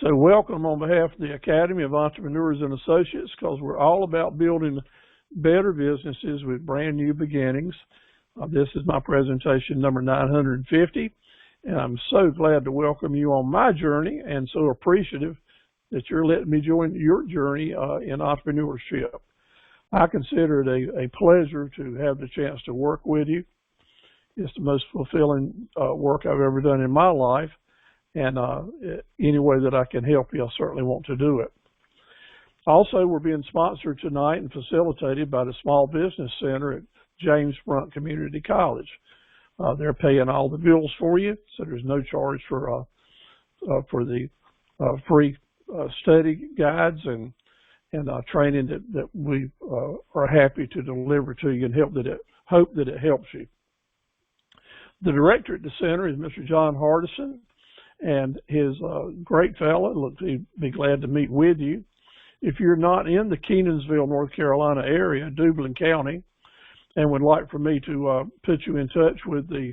So welcome on behalf of the Academy of Entrepreneurs and Associates, because we're all about building better businesses with brand new beginnings. This is my presentation number 950, and I'm so glad to welcome you on my journey and so appreciative that you're letting me join your journey in entrepreneurship. I consider it a pleasure to have the chance to work with you. It's the most fulfilling work I've ever done in my life, and any way that I can help you, I certainly want to do it. Also, we're being sponsored tonight and facilitated by the Small Business Center at James Front Community College. They're paying all the bills for you, so there's no charge for the free study guides and training that we are happy to deliver to you and hope that it helps you. The director at the center is Mr. John Hardison, and his great fellow. Look, he'd be glad to meet with you. If you're not in the Kenansville, North Carolina area, Dublin County, and would like for me to put you in touch with the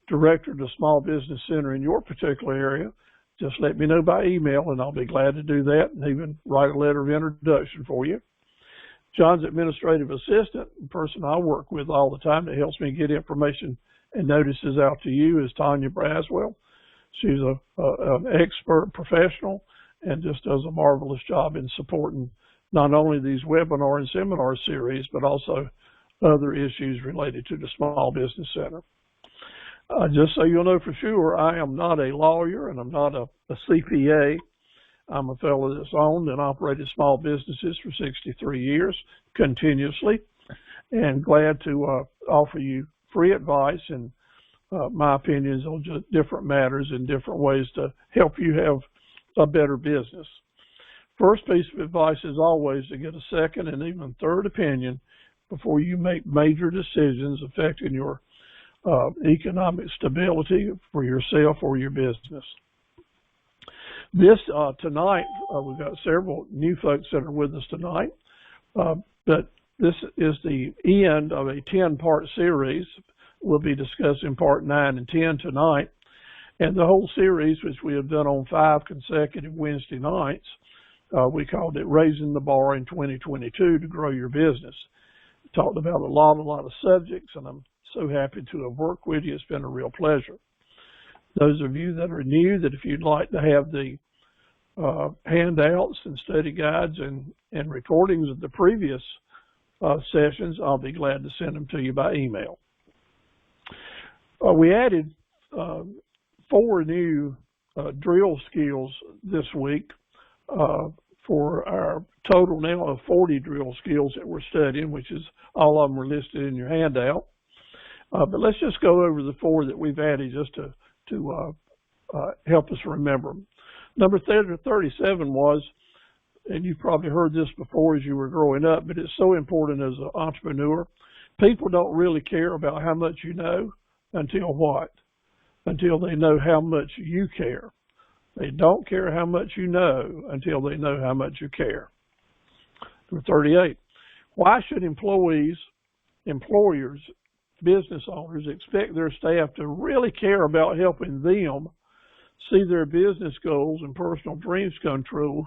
director of the Small Business Center in your particular area, just let me know by email, and I'll be glad to do that and even write a letter of introduction for you. John's administrative assistant, the person I work with all the time that helps me get information and notices out to you, is Tanya Braswell. She's an expert professional and just does a marvelous job in supporting not only these webinar and seminar series, but also other issues related to the Small Business Center. Just so you'll know for sure, I am not a lawyer and I'm not a CPA. I'm a fellow that's owned and operated small businesses for 63 years continuously, and glad to offer you free advice and my opinions on just different matters and different ways to help you have a better business. First piece of advice is always to get a second and even third opinion before you make major decisions affecting your economic stability for yourself or your business. This tonight, we've got several new folks that are with us tonight, but this is the end of a 10-part series. We'll be discussing part 9 and 10 tonight, and the whole series, which we have done on 5 consecutive Wednesday nights, we called it Raising the Bar in 2022 to Grow Your Business. Talked about a lot of subjects, and I'm so happy to have worked with you. It's been a real pleasure. Those of you that are new, that if you'd like to have the handouts and study guides and recordings of the previous sessions, I'll be glad to send them to you by email. We added 4 new drill skills this week for our total now of 40 drill skills that we're studying, which is all of them are listed in your handout. But let's just go over the 4 that we've added just to help us remember them. Number 37 was, and you've probably heard this before as you were growing up, but it's so important as an entrepreneur. People don't really care about how much you know until what? Until they know how much you care. They don't care how much you know until they know how much you care. Number 38, why should employers, business owners expect their staff to really care about helping them see their business goals and personal dreams come true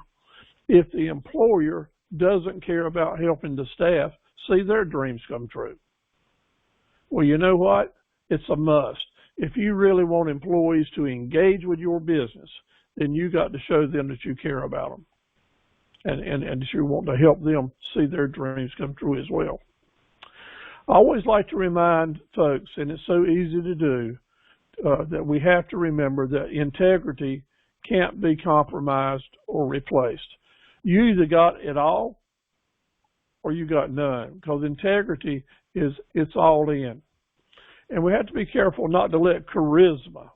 if the employer doesn't care about helping the staff see their dreams come true? Well, you know what? It's a must. If you really want employees to engage with your business, then you got to show them that you care about them and that you want to help them see their dreams come true as well. I always like to remind folks, and it's so easy to do, that we have to remember that integrity can't be compromised or replaced. You either got it all or you got none, because integrity it's all in. And we have to be careful not to let charisma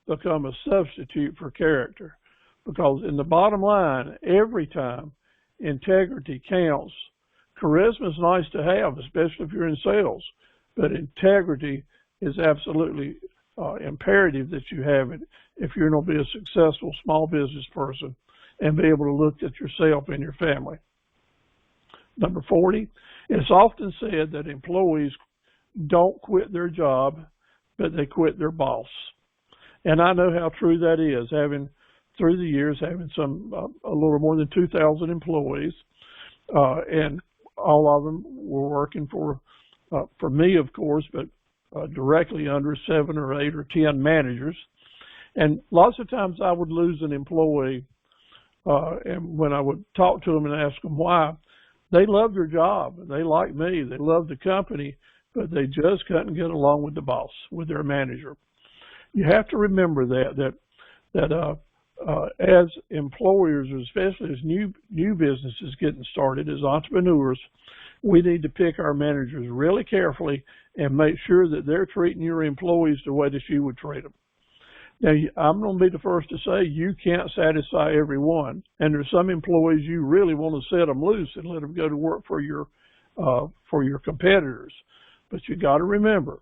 become a substitute for character, because in the bottom line, every time integrity counts. Charisma is nice to have, especially if you're in sales, but integrity is absolutely imperative that you have it if you're going to be a successful small business person and be able to look at yourself and your family. Number 40, it's often said that employees don't quit their job, but they quit their boss. And I know how true that is, having through the years having a little more than 2,000 employees, and all of them were working for me, of course, but directly under 7 or 8 or 10 managers. And lots of times I would lose an employee, and when I would talk to them and ask them why, they loved their job, and they liked me, they loved the company, but they just couldn't get along with the boss, with their manager. You have to remember that as employers, especially as new businesses getting started, as entrepreneurs, we need to pick our managers really carefully and make sure that they're treating your employees the way that you would treat them. Now, I'm going to be the first to say you can't satisfy everyone, and there's some employees you really want to set them loose and let them go to work for your competitors. But you got to remember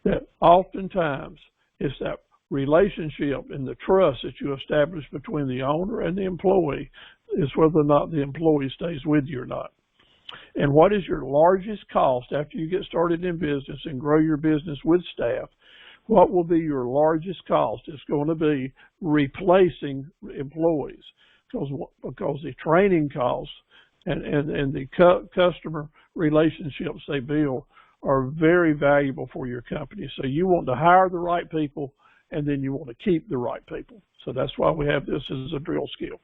that oftentimes it's that relationship and the trust that you establish between the owner and the employee is whether or not the employee stays with you or not. And what is your largest cost after you get started in business and grow your business with staff? What will be your largest cost? It's going to be replacing employees, because the training costs and the customer relationships they build are very valuable for your company. So you want to hire the right people, and then you want to keep the right people. So that's why we have this as a drill skill.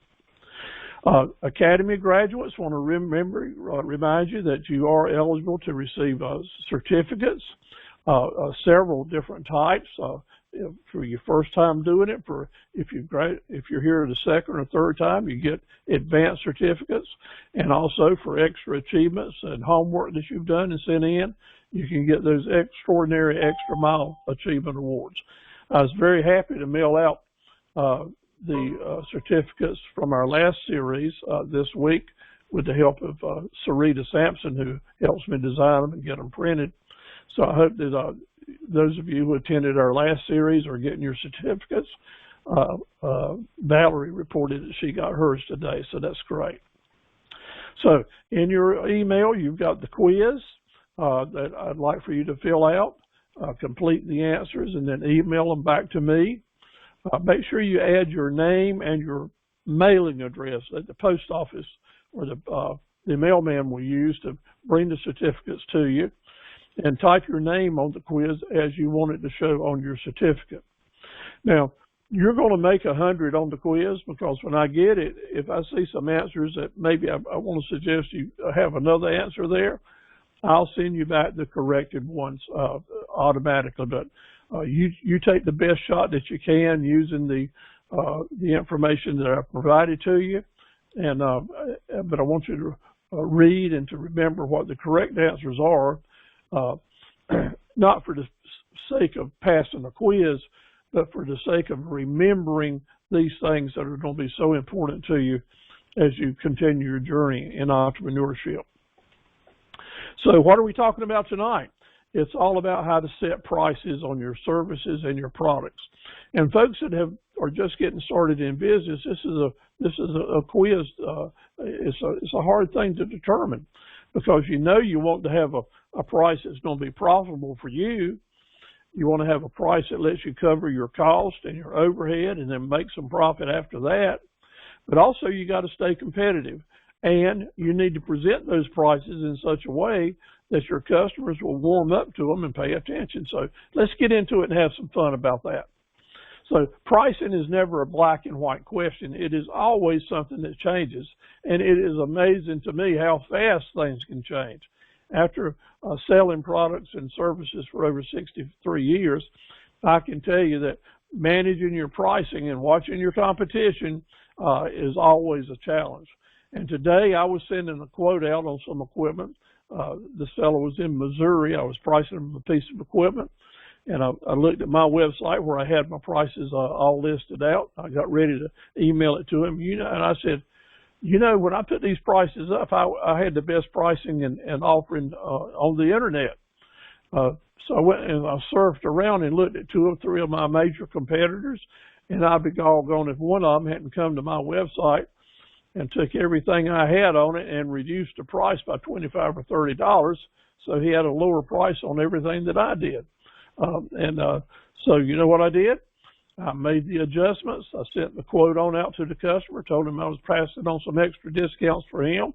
Academy graduates want to remind you that you are eligible to receive certificates, several different types. For your first time doing it, if you're here the second or third time, you get advanced certificates, and also for extra achievements and homework that you've done and sent in, you can get those extraordinary extra mile achievement awards. I was very happy to mail out the certificates from our last series this week with the help of Sarita Sampson, who helps me design them and get them printed. So I hope that those of you who attended our last series are getting your certificates. Valerie reported that she got hers today, so that's great. So in your email, you've got the quiz that I'd like for you to fill out, complete the answers, and then email them back to me. Make sure you add your name and your mailing address that the post office or the mailman will use to bring the certificates to you, and type your name on the quiz as you want it to show on your certificate. Now, you're going to make 100 on the quiz, because when I get it, if I see some answers that maybe I want to suggest you have another answer there, I'll send you back the corrected ones automatically. But you take the best shot that you can using the information that I provided to you, and but I want you to read and to remember what the correct answers are. Not for the sake of passing a quiz, but for the sake of remembering these things that are going to be so important to you as you continue your journey in entrepreneurship. So what are we talking about tonight? It's all about how to set prices on your services and your products. And folks that are just getting started in business, this is a quiz. It's a hard thing to determine, because you want to have a price that's going to be profitable for you. You want to have a price that lets you cover your cost and your overhead and then make some profit after that. But also you got to stay competitive, and you need to present those prices in such a way that your customers will warm up to them and pay attention. So let's get into it and have some fun about that. So pricing is never a black and white question. It is always something that changes, and it is amazing to me how fast things can change. After selling products and services for over 63 years, I can tell you that managing your pricing and watching your competition is always a challenge. And today I was sending a quote out on some equipment. This fellow was in Missouri. I was pricing him a piece of equipment. And I looked at my website where I had my prices all listed out. I got ready to email it to him, and I said, when I put these prices up, I had the best pricing and offering on the internet. So I went and I surfed around and looked at 2 or 3 of my major competitors, and I'd be doggone if one of them hadn't come to my website and took everything I had on it and reduced the price by $25 or $30. So he had a lower price on everything that I did. So you know what I did? I made the adjustments. I sent the quote on out to the customer, told him I was passing on some extra discounts for him.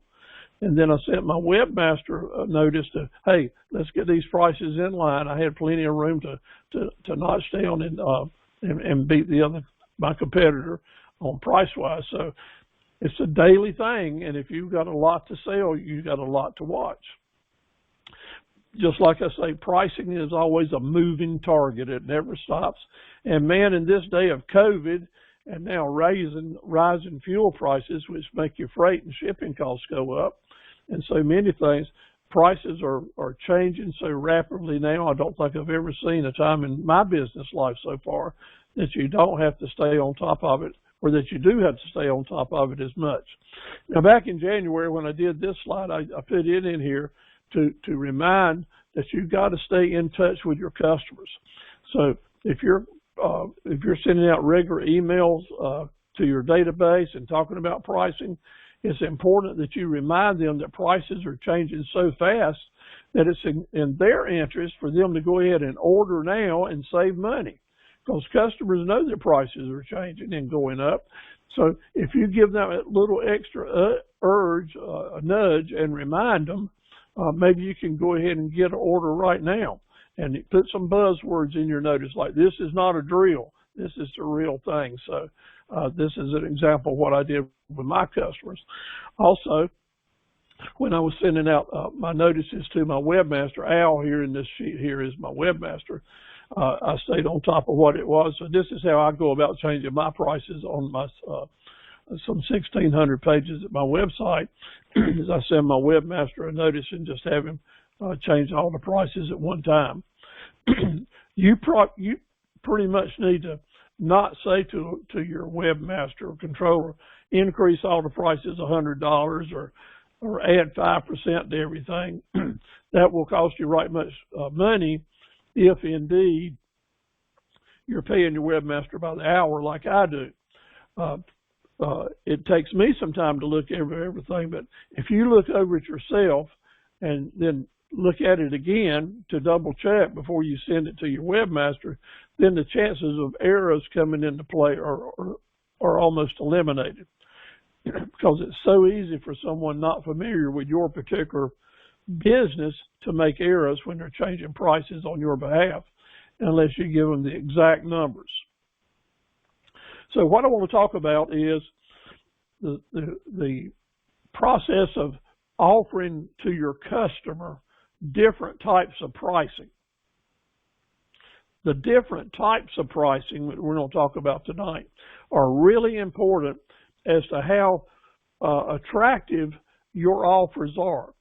And then I sent my webmaster a notice to, hey, let's get these prices in line. I had plenty of room to notch down and beat my competitor on price-wise. So it's a daily thing, and if you've got a lot to sell, you've got a lot to watch. Just like I say, pricing is always a moving target. It never stops. And man, in this day of COVID and now rising fuel prices, which make your freight and shipping costs go up, and so many things, prices are changing so rapidly now. I don't think I've ever seen a time in my business life so far that you don't have to stay on top of it, or that you do have to stay on top of it as much. Now, back in January when I did this slide, I put it in here to remind that you've got to stay in touch with your customers. So if you're sending out regular emails to your database and talking about pricing, it's important that you remind them that prices are changing so fast that it's in their interest for them to go ahead and order now and save money, because customers know that prices are changing and going up. So if you give them a little extra a nudge and remind them, maybe you can go ahead and get an order right now, and put some buzzwords in your notice like, this is not a drill, this is the real thing. So this is an example of what I did with my customers. Also, when I was sending out my notices to my webmaster, Al here in this sheet here is my webmaster, I stayed on top of what it was. So this is how I go about changing my prices on my some 1,600 pages at my website. Is I send my webmaster a notice and just have him change all the prices at one time. You pretty much need to not say to your webmaster or controller, increase all the prices $100 or add 5% to everything. That will cost you right much money if indeed you're paying your webmaster by the hour like I do. It takes me some time to look over everything, but if you look over it yourself and then look at it again to double check before you send it to your webmaster, then the chances of errors coming into play are almost eliminated, because it's so easy for someone not familiar with your particular business to make errors when they're changing prices on your behalf, unless you give them the exact numbers. So what I want to talk about is the process of offering to your customer different types of pricing. The different types of pricing that we're going to talk about tonight are really important as to how attractive your offers are.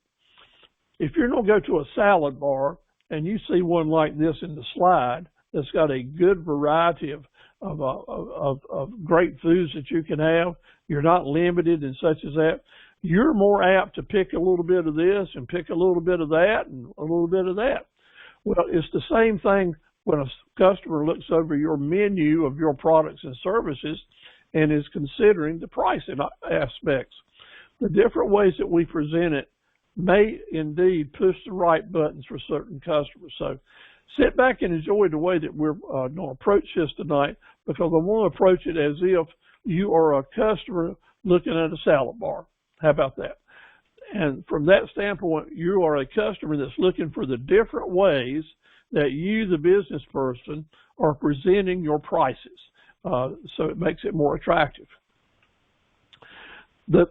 If you're going to go to a salad bar and you see one like this in the slide that's got a good variety of great foods that you can have, you're not limited and such as that, you're more apt to pick a little bit of this and pick a little bit of that and a little bit of that. Well, it's the same thing when a customer looks over your menu of your products and services and is considering the pricing aspects. The different ways that we present it may indeed push the right buttons for certain customers. So sit back and enjoy the way that we're going to approach this tonight, because I want to approach it as if you are a customer looking at a salad bar. How about that? And from that standpoint, you are a customer that's looking for the different ways that you, the business person, are presenting your prices. So it makes it more attractive. The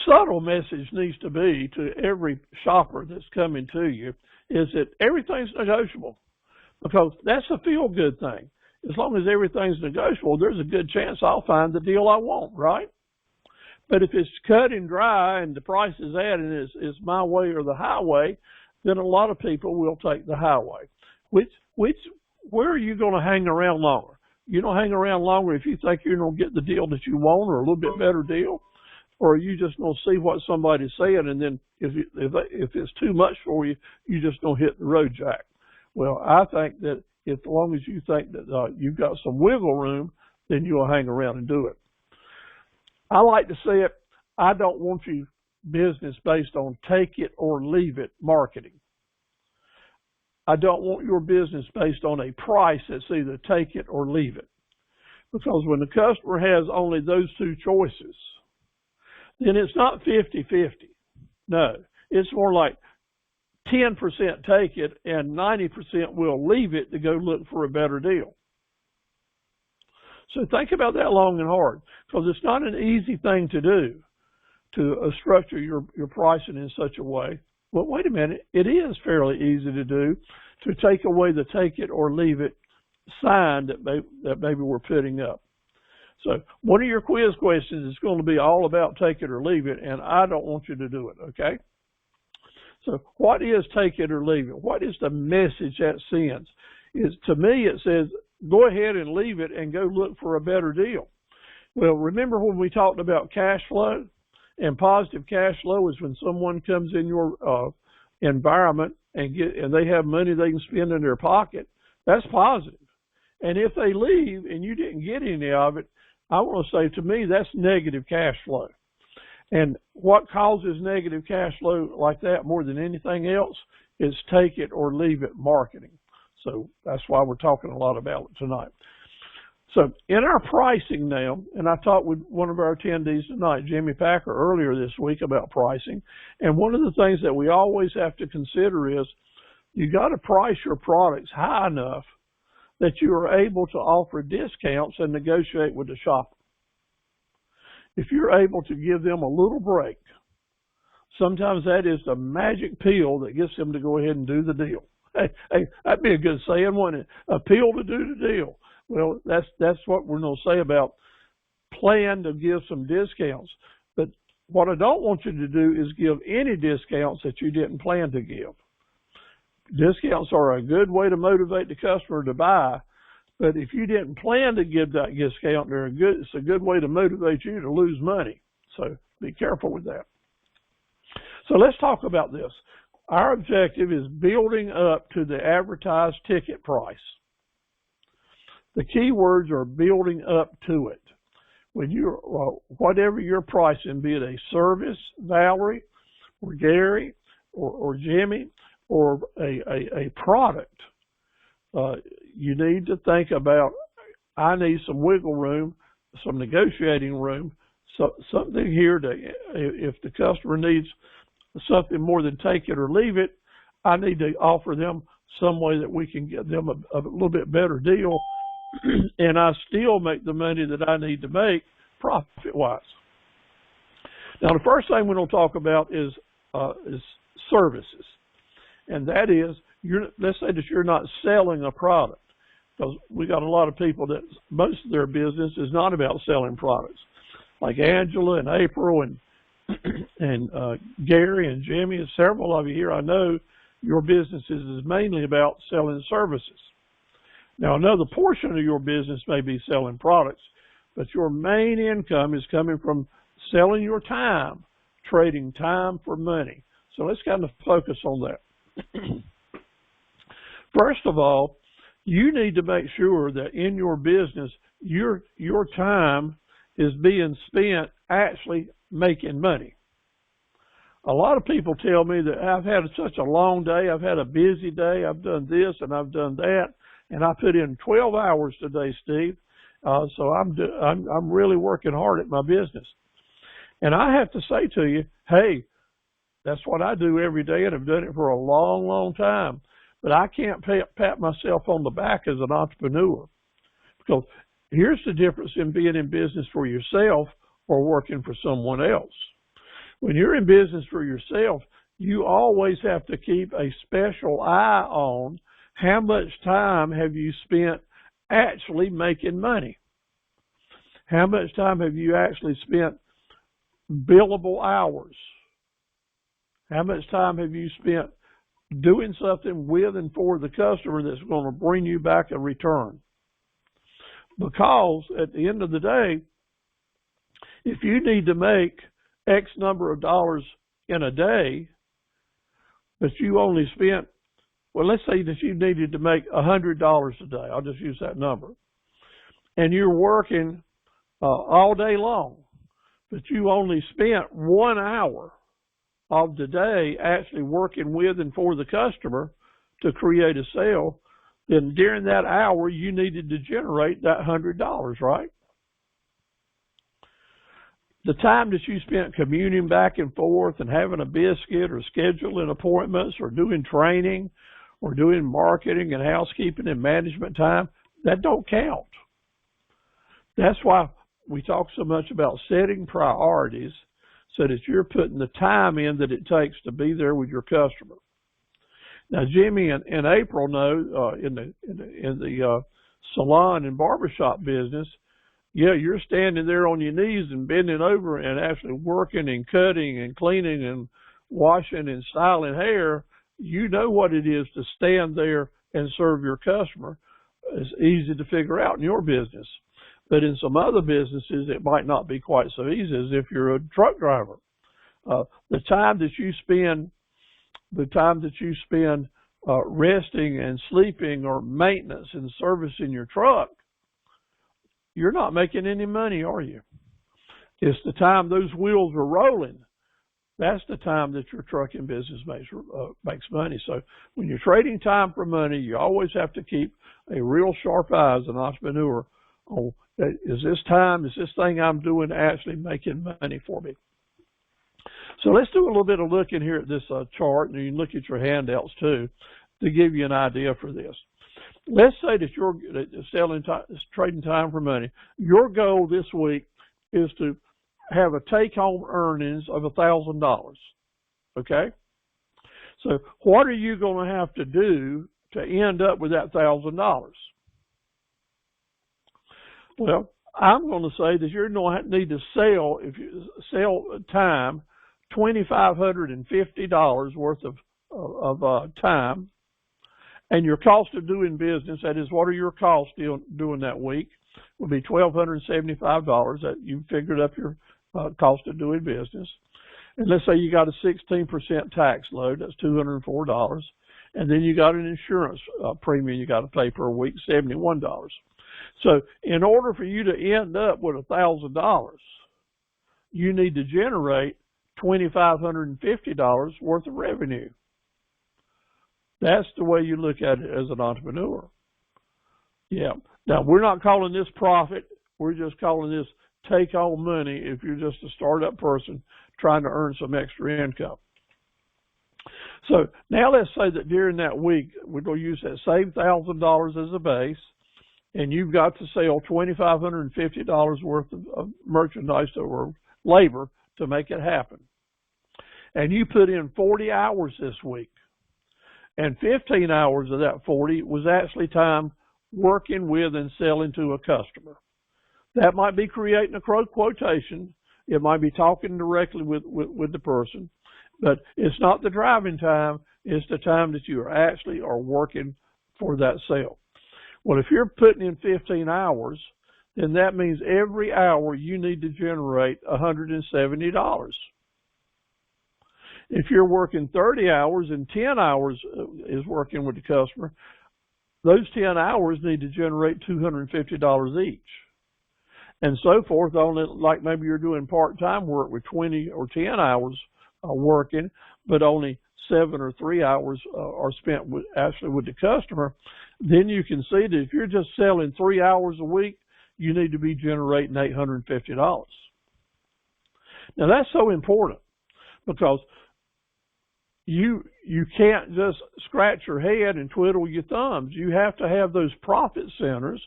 subtle message needs to be to every shopper that's coming to you is that everything's negotiable, because that's a feel-good thing. As long as everything's negotiable, there's a good chance I'll find the deal I want, right? But if it's cut and dry and the price is at and it's my way or the highway, then a lot of people will take the highway. Where are you going to hang around longer? You don't hang around longer if you think you're going to get the deal that you want or a little bit better deal, or are you just going to see what somebody's saying, and then if it's too much for you, you just don't hit the road jack. Well, I think that as long as you think that you've got some wiggle room, then you'll hang around and do it. I like to say it, I don't want you business based on take it or leave it marketing. I don't want your business based on a price that's either take it or leave it. Because when the customer has only those two choices, then it's not 50-50. No, it's more like 10% take it and 90% will leave it to go look for a better deal. So think about that long and hard, because it's not an easy thing to do, to structure your pricing in such a way. Well, wait a minute, it is fairly easy to do, to take away the take it or leave it sign that maybe we're putting up. So one of your quiz questions is going to be all about take it or leave it, and I don't want you to do it, okay? So what is take it or leave it? What is the message that sends? To me, it says, go ahead and leave it and go look for a better deal. Well, remember when we talked about cash flow? And positive cash flow is when someone comes in your environment and they have money they can spend in their pocket. That's positive. And if they leave and you didn't get any of it, I want to say, to me, that's negative cash flow. And what causes negative cash flow like that more than anything else is take it or leave it marketing. So that's why we're talking a lot about it tonight. So in our pricing now, and I talked with one of our attendees tonight, Jimmy Packer, earlier this week about pricing. And one of the things that we always have to consider is you got to price your products high enough that you are able to offer discounts and negotiate with the shopper. If you're able to give them a little break, sometimes that is the magic pill that gets them to go ahead and do the deal. Hey, that'd be a good saying, wouldn't it? A pill to do the deal. Well, that's what we're going to say about plan to give some discounts. But what I don't want you to do is give any discounts that you didn't plan to give. Discounts are a good way to motivate the customer to buy, but if you didn't plan to give that discount, it's a good way to motivate you to lose money. So be careful with that. So let's talk about this. Our objective is building up to the advertised ticket price. The key words are building up to it. When whatever you're pricing, be it a service, Valerie, or Gary, or Jimmy, or a product, you need to think about, I need some wiggle room, some negotiating room, something here to, if the customer needs something more than take it or leave it, I need to offer them some way that we can get them a little bit better deal, and I still make the money that I need to make profit-wise. Now, the first thing we're going to talk about is services, and that is, let's say that you're not selling a product, because we got a lot of people that most of their business is not about selling products, like Angela and April and Gary and Jimmy and several of you here. I know your business is mainly about selling services. Now, another portion of your business may be selling products, but your main income is coming from selling your time, trading time for money. So let's kind of focus on that. First of all, you need to make sure that in your business, your time is being spent actually making money. A lot of people tell me that I've had such a long day, I've had a busy day, I've done this and I've done that, and I put in 12 hours today, Steve. So I'm really working hard at my business. And I have to say to you, hey, that's what I do every day, and I've done it for a long, long time. But I can't pat myself on the back as an entrepreneur, because here's the difference in being in business for yourself or working for someone else. When you're in business for yourself, you always have to keep a special eye on how much time have you spent actually making money. How much time have you actually spent billable hours? How much time have you spent doing something with and for the customer that's going to bring you back a return? Because at the end of the day, if you need to make X number of dollars in a day, but you only spent, well, let's say that you needed to make $100 a day. I'll just use that number. And you're working all day long, but you only spent 1 hour of the day actually working with and for the customer to create a sale, then during that hour, you needed to generate that $100, right? The time that you spent commuting back and forth and having a biscuit or scheduling appointments or doing training or doing marketing and housekeeping and management time, that don't count. That's why we talk so much about setting priorities so that you're putting the time in that it takes to be there with your customer. Now, Jimmy and April know in the salon and barbershop business, yeah, you're standing there on your knees and bending over and actually working and cutting and cleaning and washing and styling hair. You know what it is to stand there and serve your customer. It's easy to figure out in your business. But in some other businesses, it might not be quite so easy as if you're a truck driver. The time that you spend resting and sleeping or maintenance and servicing your truck, you're not making any money, are you? It's the time those wheels are rolling. That's the time that your trucking business makes money. So when you're trading time for money, you always have to keep a real sharp eye as an entrepreneur on, is this thing I'm doing actually making money for me? So let's do a little bit of looking here at this chart, and you can look at your handouts too to give you an idea for this. Let's say that you're trading time for money. Your goal this week is to have a take-home earnings of $1,000. Okay? So what are you going to have to do to end up with that $1,000? Well, I'm going to say that you're going to need to sell, if you sell time, $2,550 worth of time. And your cost of doing business, that is, what are your costs doing that week, would be $1,275. That you figured up your cost of doing business. And let's say you got a 16% tax load, that's $204. And then you got an insurance premium you got to pay per week, $71. So in order for you to end up with $1,000, you need to generate $2,550 worth of revenue. That's the way you look at it as an entrepreneur. Yeah. Now, we're not calling this profit. We're just calling this take-home money if you're just a startup person trying to earn some extra income. So now let's say that during that week, we're going to use that same $1,000 as a base, and you've got to sell $2,550 worth of merchandise or labor to make it happen. And you put in 40 hours this week. And 15 hours of that 40 was actually time working with and selling to a customer. That might be creating a quotation. It might be talking directly with the person. But it's not the driving time. It's the time that you actually are working for that sale. Well, if you're putting in 15 hours, then that means every hour you need to generate $170. If you're working 30 hours and 10 hours is working with the customer, those 10 hours need to generate $250 each. And so forth, only like maybe you're doing part-time work with 20 or 10 hours working, but only 7 or 3 hours are spent actually with the customer. Then you can see that if you're just selling 3 hours a week, you need to be generating $850. Now that's so important because you can't just scratch your head and twiddle your thumbs. You have to have those profit centers.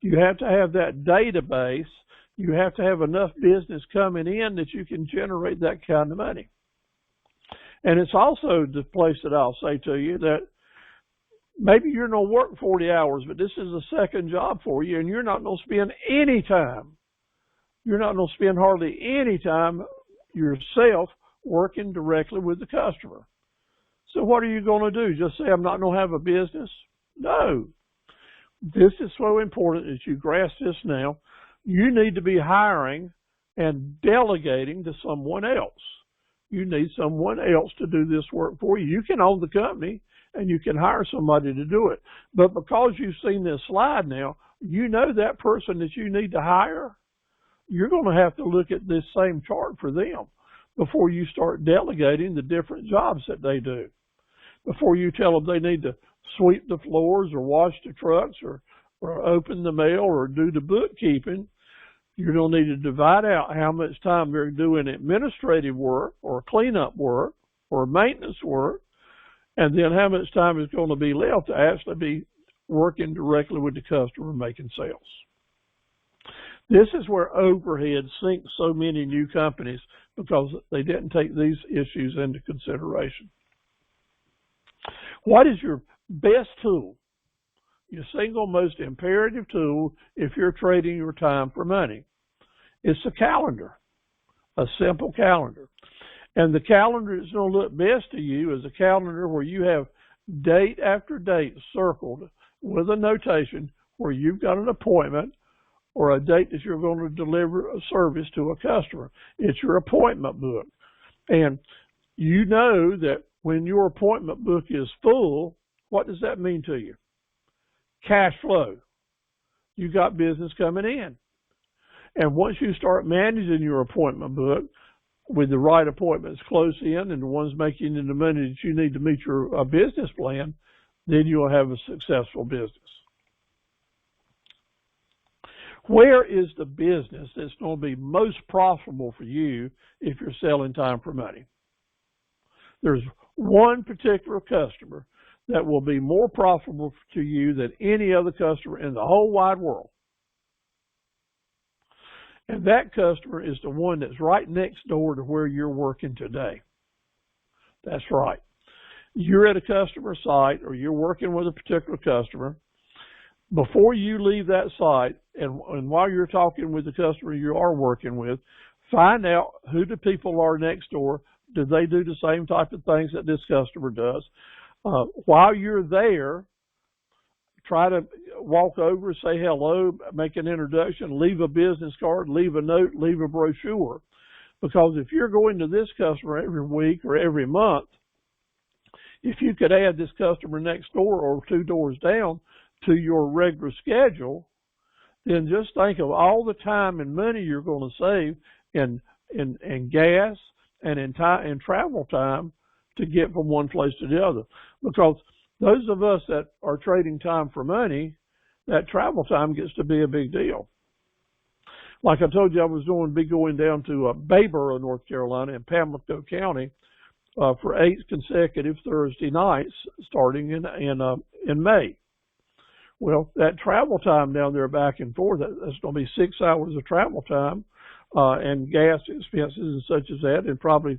You have to have that database. You have to have enough business coming in that you can generate that kind of money. And it's also the place that I'll say to you that maybe you're going to work 40 hours, but this is a second job for you, and you're not going to spend any time. You're not going to spend hardly any time yourself working directly with the customer. So what are you going to do? Just say, I'm not going to have a business? No. This is so important that you grasp this now. You need to be hiring and delegating to someone else. You need someone else to do this work for you. You can own the company and you can hire somebody to do it. But because you've seen this slide now, you know that person that you need to hire, you're going to have to look at this same chart for them before you start delegating the different jobs that they do. Before you tell them they need to sweep the floors or wash the trucks or open the mail or do the bookkeeping, you're going to need to divide out how much time they're doing administrative work or cleanup work or maintenance work, and then how much time is going to be left to actually be working directly with the customer making sales. This is where overhead sinks so many new companies because they didn't take these issues into consideration. What is your best tool? Your single most imperative tool if you're trading your time for money. It's a calendar, a simple calendar. And the calendar that's going to look best to you is a calendar where you have date after date circled with a notation where you've got an appointment or a date that you're going to deliver a service to a customer. It's your appointment book. And you know that when your appointment book is full, what does that mean to you? Cash flow. You got business coming in. And once you start managing your appointment book with the right appointments close in and the ones making you the money that you need to meet your business plan, then you'll have a successful business. Where is the business that's going to be most profitable for you if you're selling time for money? There's one particular customer that will be more profitable to you than any other customer in the whole wide world. And that customer is the one that's right next door to where you're working today. That's right. You're at a customer site or you're working with a particular customer. Before you leave that site and while you're talking with the customer you are working with, find out who the people are next door. Do they do the same type of things that this customer does? While you're there, try to walk over, say hello, make an introduction, leave a business card, leave a note, leave a brochure. Because if you're going to this customer every week or every month, if you could add this customer next door or 2 doors down to your regular schedule, then just think of all the time and money you're going to save in gas and in travel time to get from one place to the other. Because those of us that are trading time for money, that travel time gets to be a big deal. Like I told you, I was going to be going down to Bayboro, North Carolina, in Pamlico County for 8 consecutive Thursday nights starting in May. Well, that travel time down there back and forth, that's going to be 6 hours of travel time and gas expenses and such as that, and probably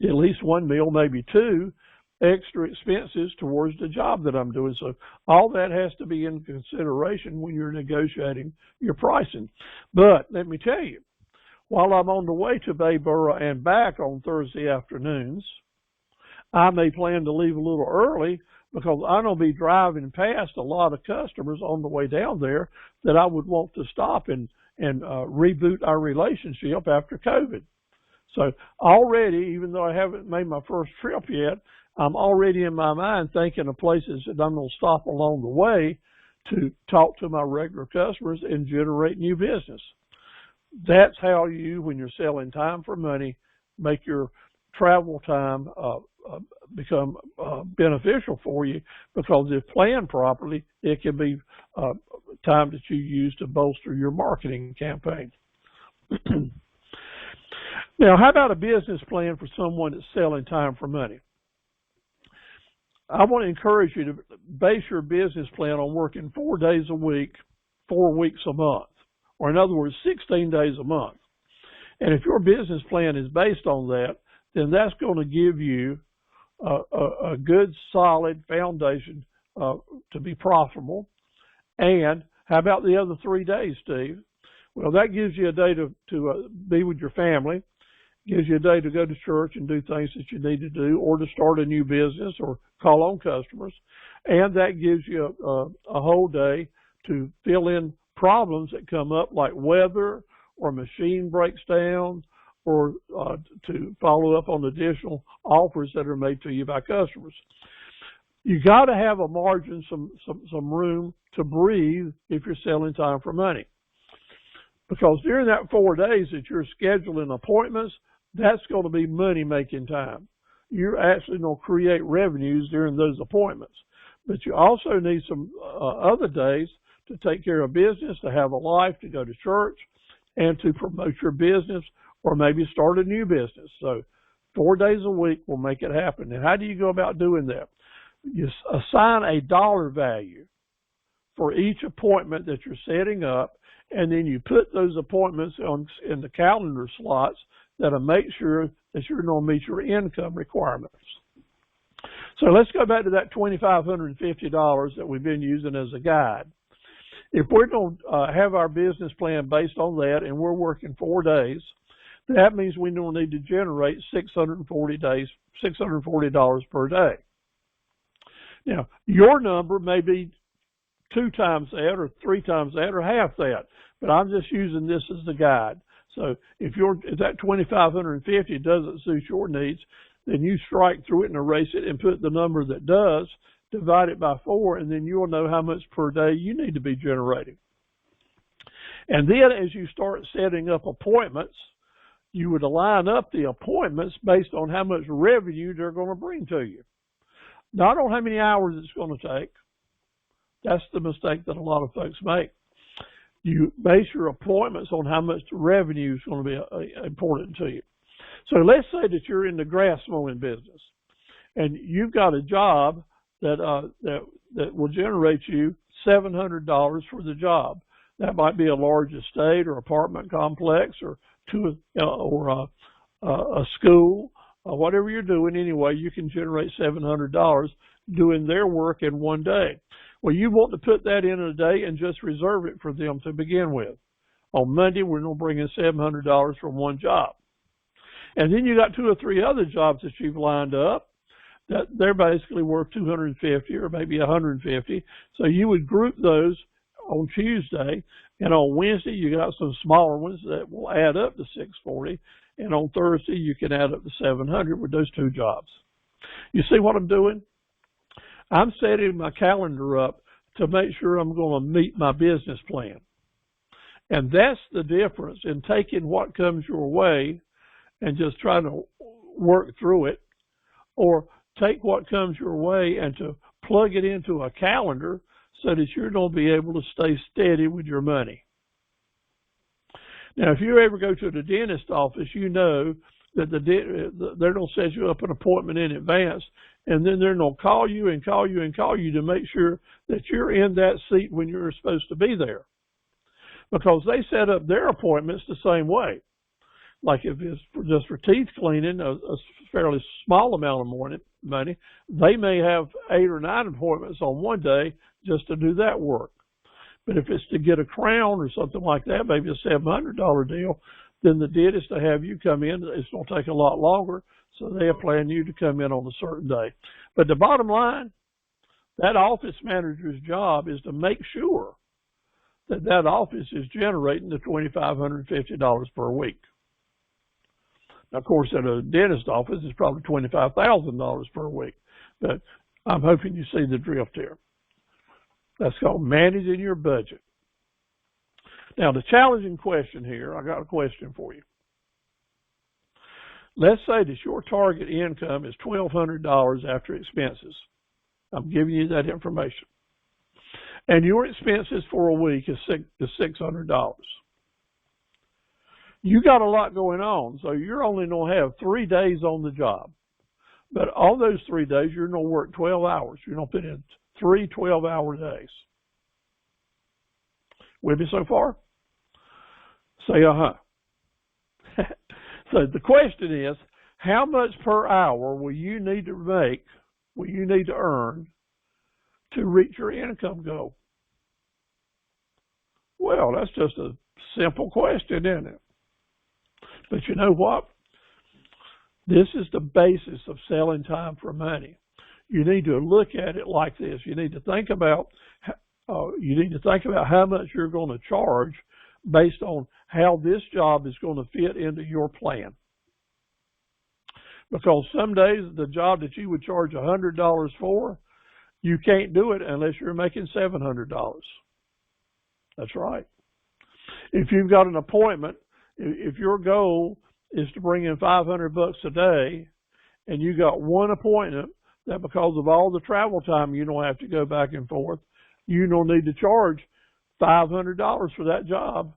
at least 1 meal, maybe 2 extra expenses towards the job that I'm doing. So all that has to be in consideration when you're negotiating your pricing. But let me tell you, while I'm on the way to Bayboro and back on Thursday afternoons, I may plan to leave a little early because I'm going to be driving past a lot of customers on the way down there that I would want to stop and reboot our relationship after COVID. So already, even though I haven't made my first trip yet, I'm already in my mind thinking of places that I'm going to stop along the way to talk to my regular customers and generate new business. That's how you, when you're selling time for money, make your travel time become beneficial for you, because if planned properly, it can be time that you use to bolster your marketing campaign. Now, how about a business plan for someone that's selling time for money? I want to encourage you to base your business plan on working 4 days a week, 4 weeks a month, or in other words, 16 days a month. And if your business plan is based on that, then that's going to give you a good, solid foundation to be profitable. And how about the other 3 days, Steve? Well, that gives you a day to be with your family, gives you a day to go to church and do things that you need to do, or to start a new business or call on customers. And that gives you a whole day to fill in problems that come up, like weather or machine breaks down, or to follow up on additional offers that are made to you by customers. You got to have a margin, some room to breathe if you're selling time for money. Because during that 4 days that you're scheduling appointments, that's going to be money-making time. you're actually going to create revenues during those appointments. But you also need some other days to take care of business, to have a life, to go to church, and to promote your business or maybe start a new business. So 4 days a week will make it happen. And how do you go about doing that? You assign a dollar value for each appointment that you're setting up, and then you put those appointments in the calendar slots that'll make sure that you're going to meet your income requirements. So let's go back to that $2,550 that we've been using as a guide. If we're going to have our business plan based on that and we're working 4 days, that means we don't need to generate $640 per day. Now, your number may be 2 times that or 3 times that or half that, but I'm just using this as the guide. So if that $2,550 doesn't suit your needs, then you strike through it and erase it and put the number that does, divide it by 4, and then you'll know how much per day you need to be generating. And then as you start setting up appointments, you would line up the appointments based on how much revenue they're going to bring to you. Not on how many hours it's going to take. That's the mistake that a lot of folks make. You base your appointments on how much revenue is going to be important to you. So let's say that you're in the grass mowing business and you've got a job that will generate you $700 for the job. That might be a large estate or apartment complex or a school, whatever you're doing anyway. You can generate $700 doing their work in 1 day. Well, you want to put that in a day and just reserve it for them to begin with. On Monday, we're going to bring in $700 from one job. And then you got 2 or 3 other jobs that you've lined up that they're basically worth $250 or maybe $150. So you would group those on Tuesday, and on Wednesday you got some smaller ones that will add up to $640, and on Thursday you can add up to $700 with those 2 jobs. You see what I'm doing? I'm setting my calendar up to make sure I'm going to meet my business plan. And that's the difference in taking what comes your way and just trying to work through it, or take what comes your way and to plug it into a calendar so that you're going to be able to stay steady with your money. Now, if you ever go to the dentist office, you know that they're going to set you up an appointment in advance, and then they're going to call you and call you and call you to make sure that you're in that seat when you're supposed to be there. Because they set up their appointments the same way. Like if it's just for teeth cleaning, a fairly small amount of money, they may have 8 or 9 appointments on one day just to do that work. But if it's to get a crown or something like that, maybe a $700 deal, then the dentist to have you come in, it's going to take a lot longer, so they'll plan you to come in on a certain day. But the bottom line, that office manager's job is to make sure that that office is generating the $2,550 per week. Now, of course, at a dentist office, it's probably $25,000 per week. But I'm hoping you see the drift here. That's called managing your budget. Now, the challenging question here, I got a question for you. Let's say that your target income is $1,200 after expenses. I'm giving you that information. And your expenses for a week is $600. You got a lot going on, so you're only going to have 3 days on the job. But all those 3 days, you're going to work 12 hours. You're going to put in 3 12-hour days. With me so far? Say, uh-huh. So the question is, how much per hour will you need to make, will you need to earn to reach your income goal? Well, that's just a simple question, isn't it? But you know what? This is the basis of selling time for money. You need to look at it like this. You need to think about how much you're going to charge based on how this job is going to fit into your plan. Because some days the job that you would charge $100 for, you can't do it unless you're making $700. That's right. If you've got an appointment, if your goal is to bring in $500 a day, and you got one appointment that because of all the travel time you don't have to go back and forth, you don't need to charge $500 for that job,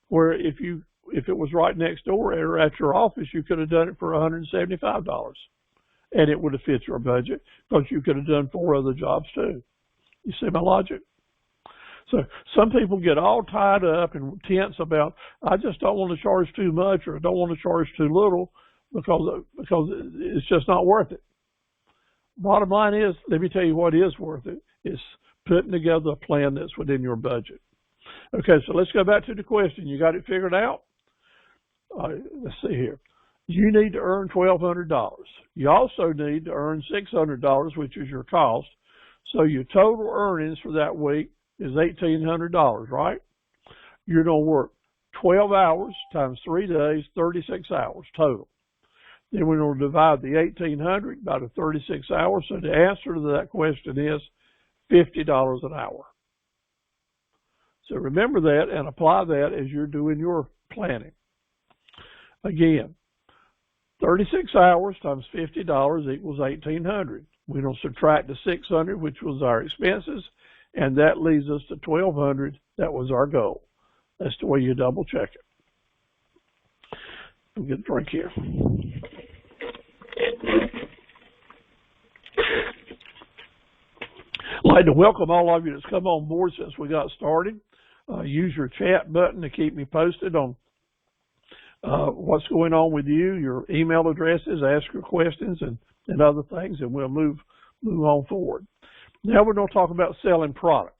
where if it was right next door or at your office, you could have done it for $175, and it would have fit your budget because you could have done 4 other jobs too. You see my logic? So some people get all tied up and tense about, I just don't want to charge too much or I don't want to charge too little because it's just not worth it. Bottom line is, let me tell you what is worth it. It's putting together a plan that's within your budget. Okay, so let's go back to the question. You got it figured out? Let's see here. You need to earn $1,200. You also need to earn $600, which is your cost. So your total earnings for that week is $1,800, right? You're going to work 12 hours times 3 days, 36 hours total. Then we're going to divide the 1,800 by the 36 hours. So the answer to that question is $50 an hour. So remember that and apply that as you're doing your planning. Again, 36 hours times $50 equals $1,800. We're going to subtract the $600, which was our expenses, and that leaves us to $1,200. That was our goal. That's the way you double check it. I'll get a drink here. I'd like to welcome all of you that's come on board since we got started. Use your chat button to keep me posted on what's going on with you, your email addresses, ask your questions and other things, and we'll move on forward. Now we're going to talk about selling products.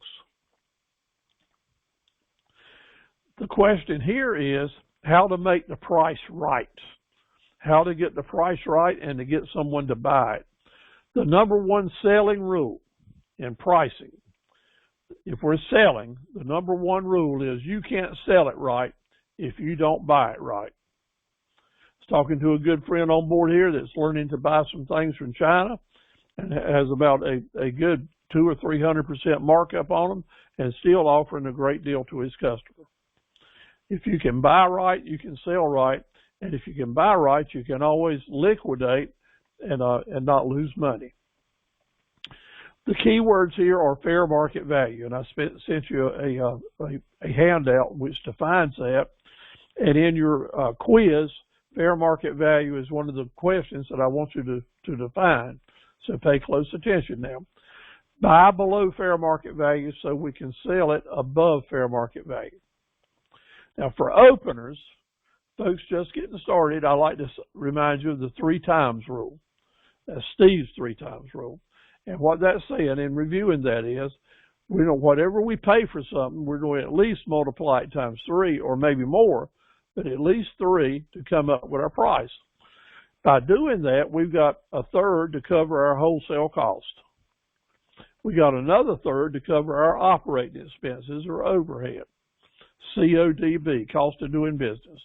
The question here is how to make the price right. How to get the price right and to get someone to buy it. The number one selling rule in pricing, if we're selling, the number one rule is you can't sell it right if you don't buy it right. I was talking to a good friend on board here that's learning to buy some things from China and has about a good 200 or 300% markup on them and still offering a great deal to his customer. If you can buy right, you can sell right, and if you can buy right, you can always liquidate and not lose money. The key words here are fair market value, and I sent you a handout which defines that. And in your quiz, fair market value is one of the questions that I want you to define. So pay close attention now. Buy below fair market value so we can sell it above fair market value. Now for openers, folks just getting started, I like to remind you of the 3 times rule. That's Steve's 3 times rule. And what that's saying in reviewing that is, we know whatever we pay for something, we're going to at least multiply it times 3 or maybe more, but at least 3 to come up with our price. By doing that, we've got a third to cover our wholesale cost. We got another third to cover our operating expenses or overhead. CODB, cost of doing business.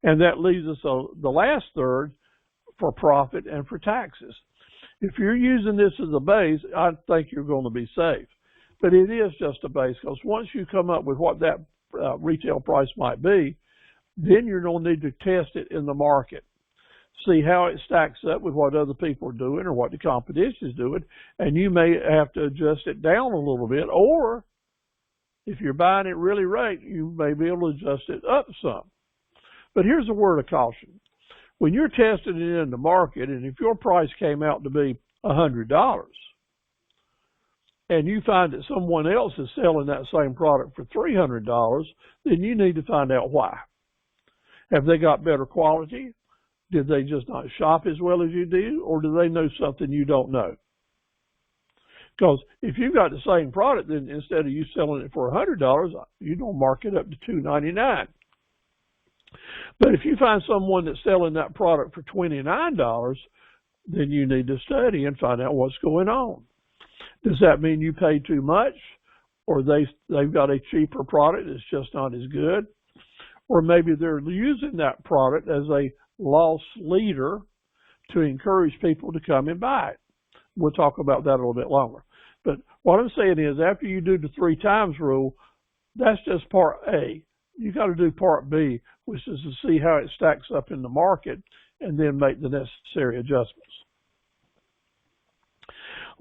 And that leaves us the last third for profit and for taxes. If you're using this as a base, I think you're going to be safe. But it is just a base because once you come up with what that retail price might be, then you're going to need to test it in the market. See how it stacks up with what other people are doing or what the competition is doing, and you may have to adjust it down a little bit, or if you're buying it really right, you may be able to adjust it up some. But here's a word of caution. When you're testing it in the market, and if your price came out to be $100, and you find that someone else is selling that same product for $300, then you need to find out why. Have they got better quality? Did they just not shop as well as you do? Or do they know something you don't know? Because if you've got the same product, then instead of you selling it for $100, you don't mark it up to $299. But if you find someone that's selling that product for $29, then you need to study and find out what's going on. Does that mean you pay too much? Or they've got a cheaper product that's just not as good? Or maybe they're using that product as a loss leader to encourage people to come and buy it. We'll talk about that a little bit longer. But what I'm saying is after you do the 3 times rule, that's just part A. You got to do part B, which is to see how it stacks up in the market and then make the necessary adjustments.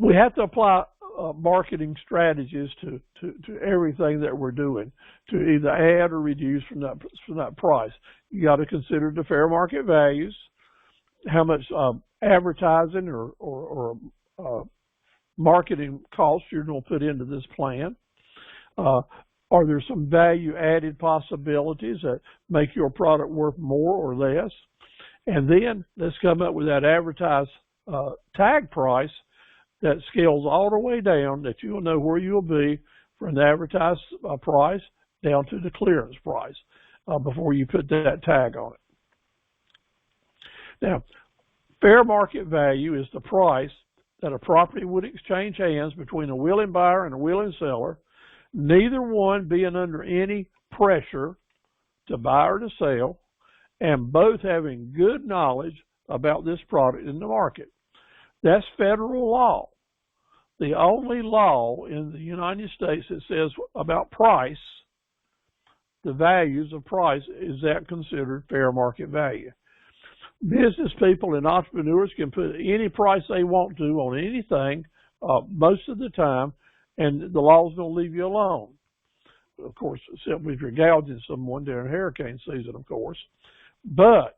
We have to apply marketing strategies to everything that we're doing to either add or reduce from that price. You got to consider the fair market values, how much advertising or marketing costs you're going to put into this plan. Are there some value added possibilities that make your product worth more or less? And then let's come up with that advertised tag price that scales all the way down, that you'll know where you'll be from the advertised price down to the clearance price before you put that tag on it. Now, fair market value is the price that a property would exchange hands between a willing buyer and a willing seller, neither one being under any pressure to buy or to sell, and both having good knowledge about this product in the market. That's federal law. The only law in the United States that says about price, the values of price, is that considered fair market value. Business people and entrepreneurs can put any price they want to on anything most of the time, and the law's going to leave you alone. Of course, except if you're gouging someone during hurricane season, of course. But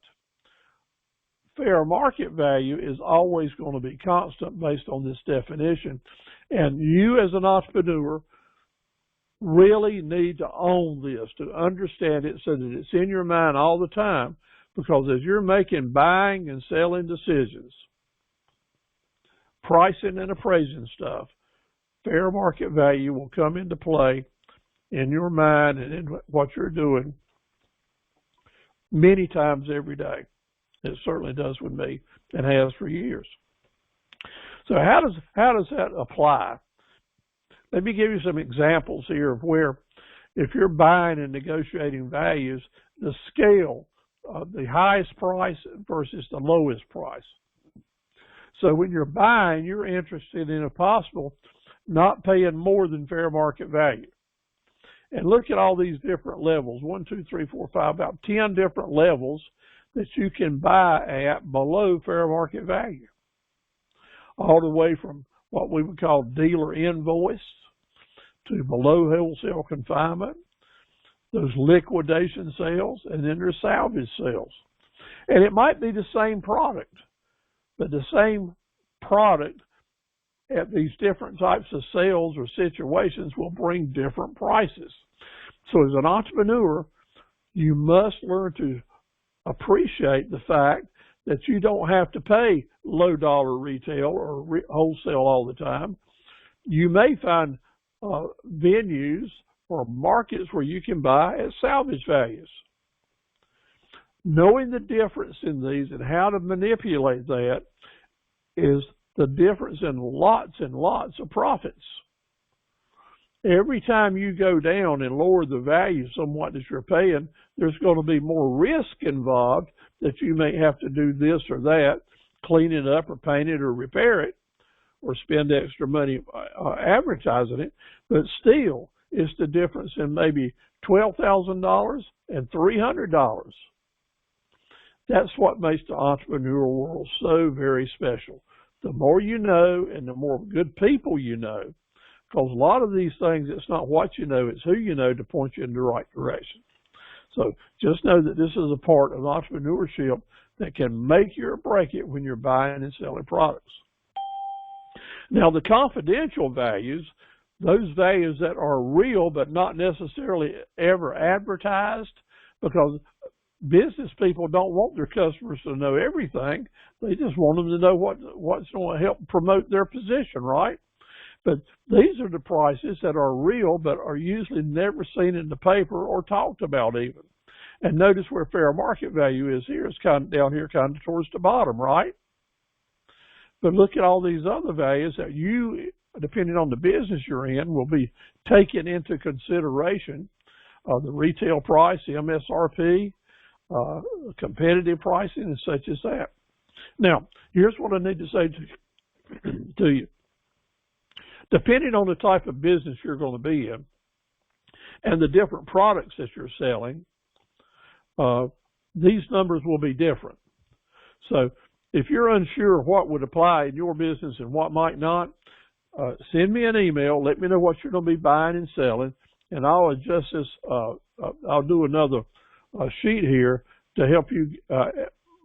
fair market value is always going to be constant based on this definition. And you as an entrepreneur really need to own this, to understand it so that it's in your mind all the time, because as you're making buying and selling decisions, pricing and appraising stuff, fair market value will come into play in your mind and in what you're doing many times every day. It certainly does with me and has for years. So how does that apply? Let me give you some examples here of where, if you're buying and negotiating values, the scale of the highest price versus the lowest price. So when you're buying, you're interested in, if possible, not paying more than fair market value. And look at all these different levels, 1, 2, 3, 4, 5, about 10 different levels that you can buy at below fair market value. All the way from what we would call dealer invoice to below wholesale consignment, those liquidation sales, and then there's salvage sales. And it might be the same product, but the same product at these different types of sales or situations will bring different prices. So as an entrepreneur, you must learn to appreciate the fact that you don't have to pay low dollar retail or wholesale all the time. You may find venues or markets where you can buy at salvage values. Knowing the difference in these and how to manipulate that is the difference in lots and lots of profits. Every time you go down and lower the value somewhat that you're paying, there's going to be more risk involved that you may have to do this or that, clean it up or paint it or repair it or spend extra money advertising it. But still, it's the difference in maybe $12,000 and $300. That's what makes the entrepreneurial world so very special. The more you know and the more good people you know, because a lot of these things, it's not what you know, it's who you know to point you in the right direction. So just know that this is a part of entrepreneurship that can make you or break it when you're buying and selling products. Now, the confidential values, those values that are real but not necessarily ever advertised, because business people don't want their customers to know everything. They just want them to know what's going to help promote their position, right? But these are the prices that are real but are usually never seen in the paper or talked about even. And notice where fair market value is here. It's kind of down here, kind of towards the bottom, right? But look at all these other values that you, depending on the business you're in, will be taken into consideration. The retail price, the MSRP, competitive pricing, and such as that. Now, here's what I need to say to you. Depending on the type of business you're going to be in and the different products that you're selling, these numbers will be different. So if you're unsure what would apply in your business and what might not, send me an email. Let me know what you're going to be buying and selling, and I'll adjust this. I'll do another sheet here to help you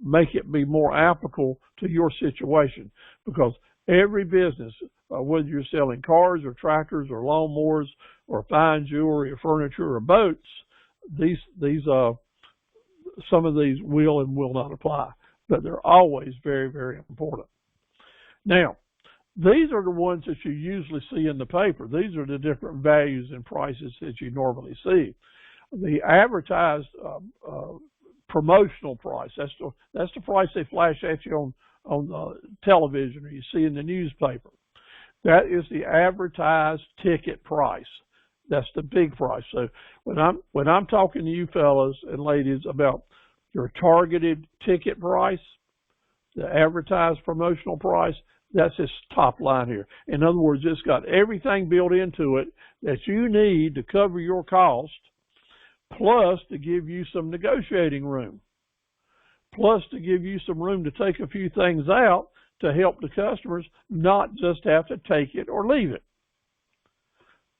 make it be more applicable to your situation, because every business, whether you're selling cars or tractors or lawnmowers or fine jewelry or furniture or boats, some of these will and will not apply, but they're always very, very important. Now, these are the ones that you usually see in the paper. These are the different values and prices that you normally see. The advertised promotional price, that's the price they flash at you on television or you see in the newspaper. That is the advertised ticket price. That's the big price. So when I'm talking to you fellas and ladies about your targeted ticket price, the advertised promotional price, that's this top line here. In other words, it's got everything built into it that you need to cover your cost, plus to give you some negotiating room, plus to give you some room to take a few things out to help the customers not just have to take it or leave it.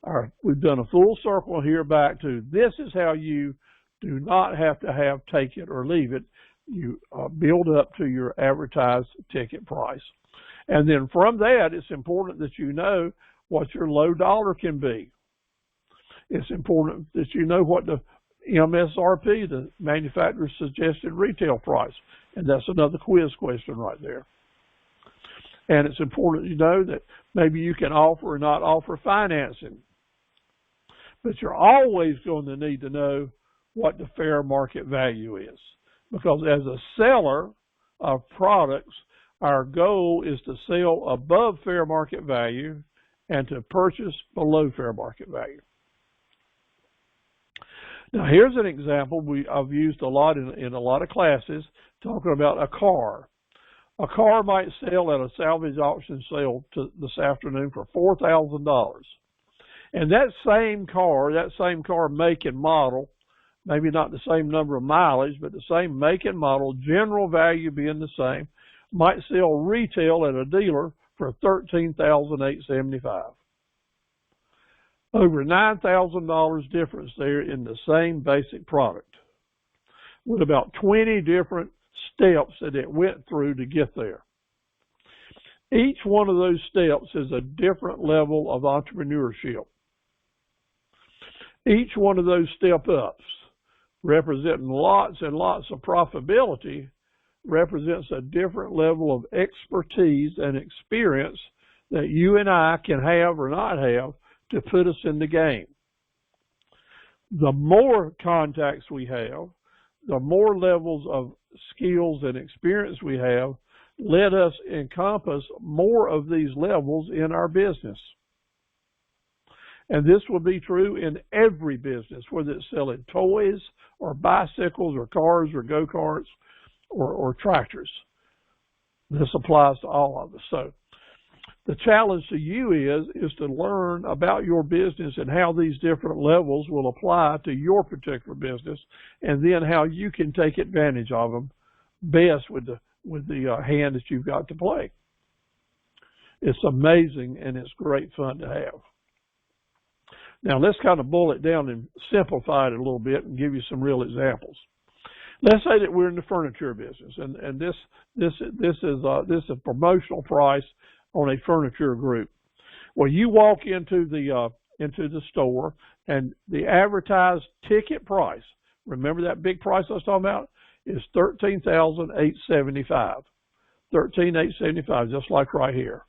All right, we've done a full circle here back to this is how you do not have to have take it or leave it. You build up to your advertised ticket price. And then from that, it's important that you know what your low dollar can be. It's important that you know what the MSRP, the manufacturer's suggested retail price, and that's another quiz question right there. And it's important you know that maybe you can offer or not offer financing, but you're always going to need to know what the fair market value is, because as a seller of products, our goal is to sell above fair market value and to purchase below fair market value. Now, here's an example I've used a lot in a lot of classes, talking about a car. A car might sell at a salvage auction sale this afternoon for $4,000. And that same car make and model, maybe not the same number of mileage, but the same make and model, general value being the same, might sell retail at a dealer for $13,875. Over $9,000 difference there in the same basic product, with about 20 different steps that it went through to get there. Each one of those steps is a different level of entrepreneurship. Each one of those step-ups, representing lots and lots of profitability, represents a different level of expertise and experience that you and I can have or not have to put us in the game. The more contacts we have, the more levels of skills and experience we have, let us encompass more of these levels in our business. And this will be true in every business, whether it's selling toys or bicycles or cars or go-karts or tractors. This applies to all of us. So the challenge to you is to learn about your business and how these different levels will apply to your particular business, and then how you can take advantage of them best with the hand that you've got to play. It's amazing, and it's great fun to have. Now let's kind of boil it down and simplify it a little bit and give you some real examples. Let's say that we're in the furniture business, and this is a promotional price on a furniture group. Well, you walk into the store, and the advertised ticket price, remember that big price I was talking about, is $13,875. $13,875, just like right here.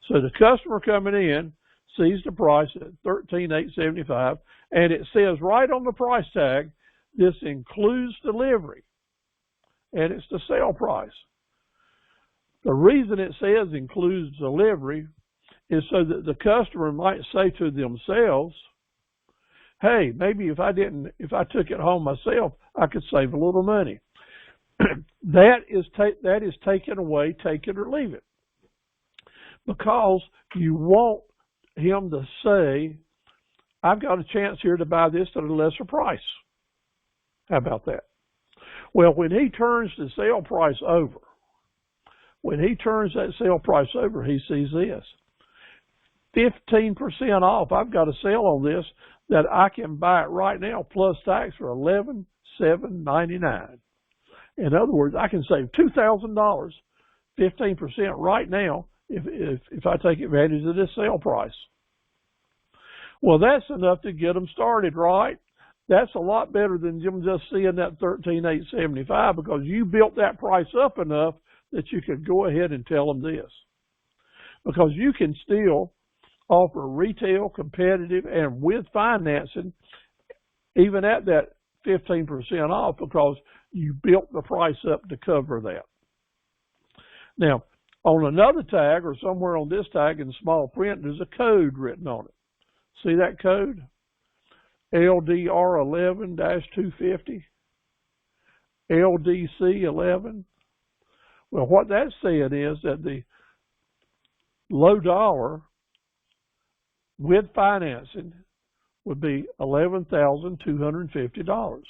So the customer coming in sees the price at $13,875, and it says right on the price tag, this includes delivery, and it's the sale price. The reason it says includes delivery is so that the customer might say to themselves, hey, maybe if I took it home myself, I could save a little money. That is taken away, take it or leave it. Because you want him to say, I've got a chance here to buy this at a lesser price. How about that? Well, when he turns the sale price over, When he turns that sale price over, he sees this. 15% off. I've got a sale on this that I can buy it right now plus tax for $11,799. In other words, I can save $2,000, 15% right now if I take advantage of this sale price. Well, that's enough to get them started, right? That's a lot better than them just seeing that $13,875 because you built that price up enough that you could go ahead and tell them this. Because you can still offer retail, competitive, and with financing, even at that 15% off because you built the price up to cover that. Now, on another tag or somewhere on this tag in small print, there's a code written on it. See that code? LDR11-250, LDC11. Well, what that's saying is that the low dollar with financing would be $11,250.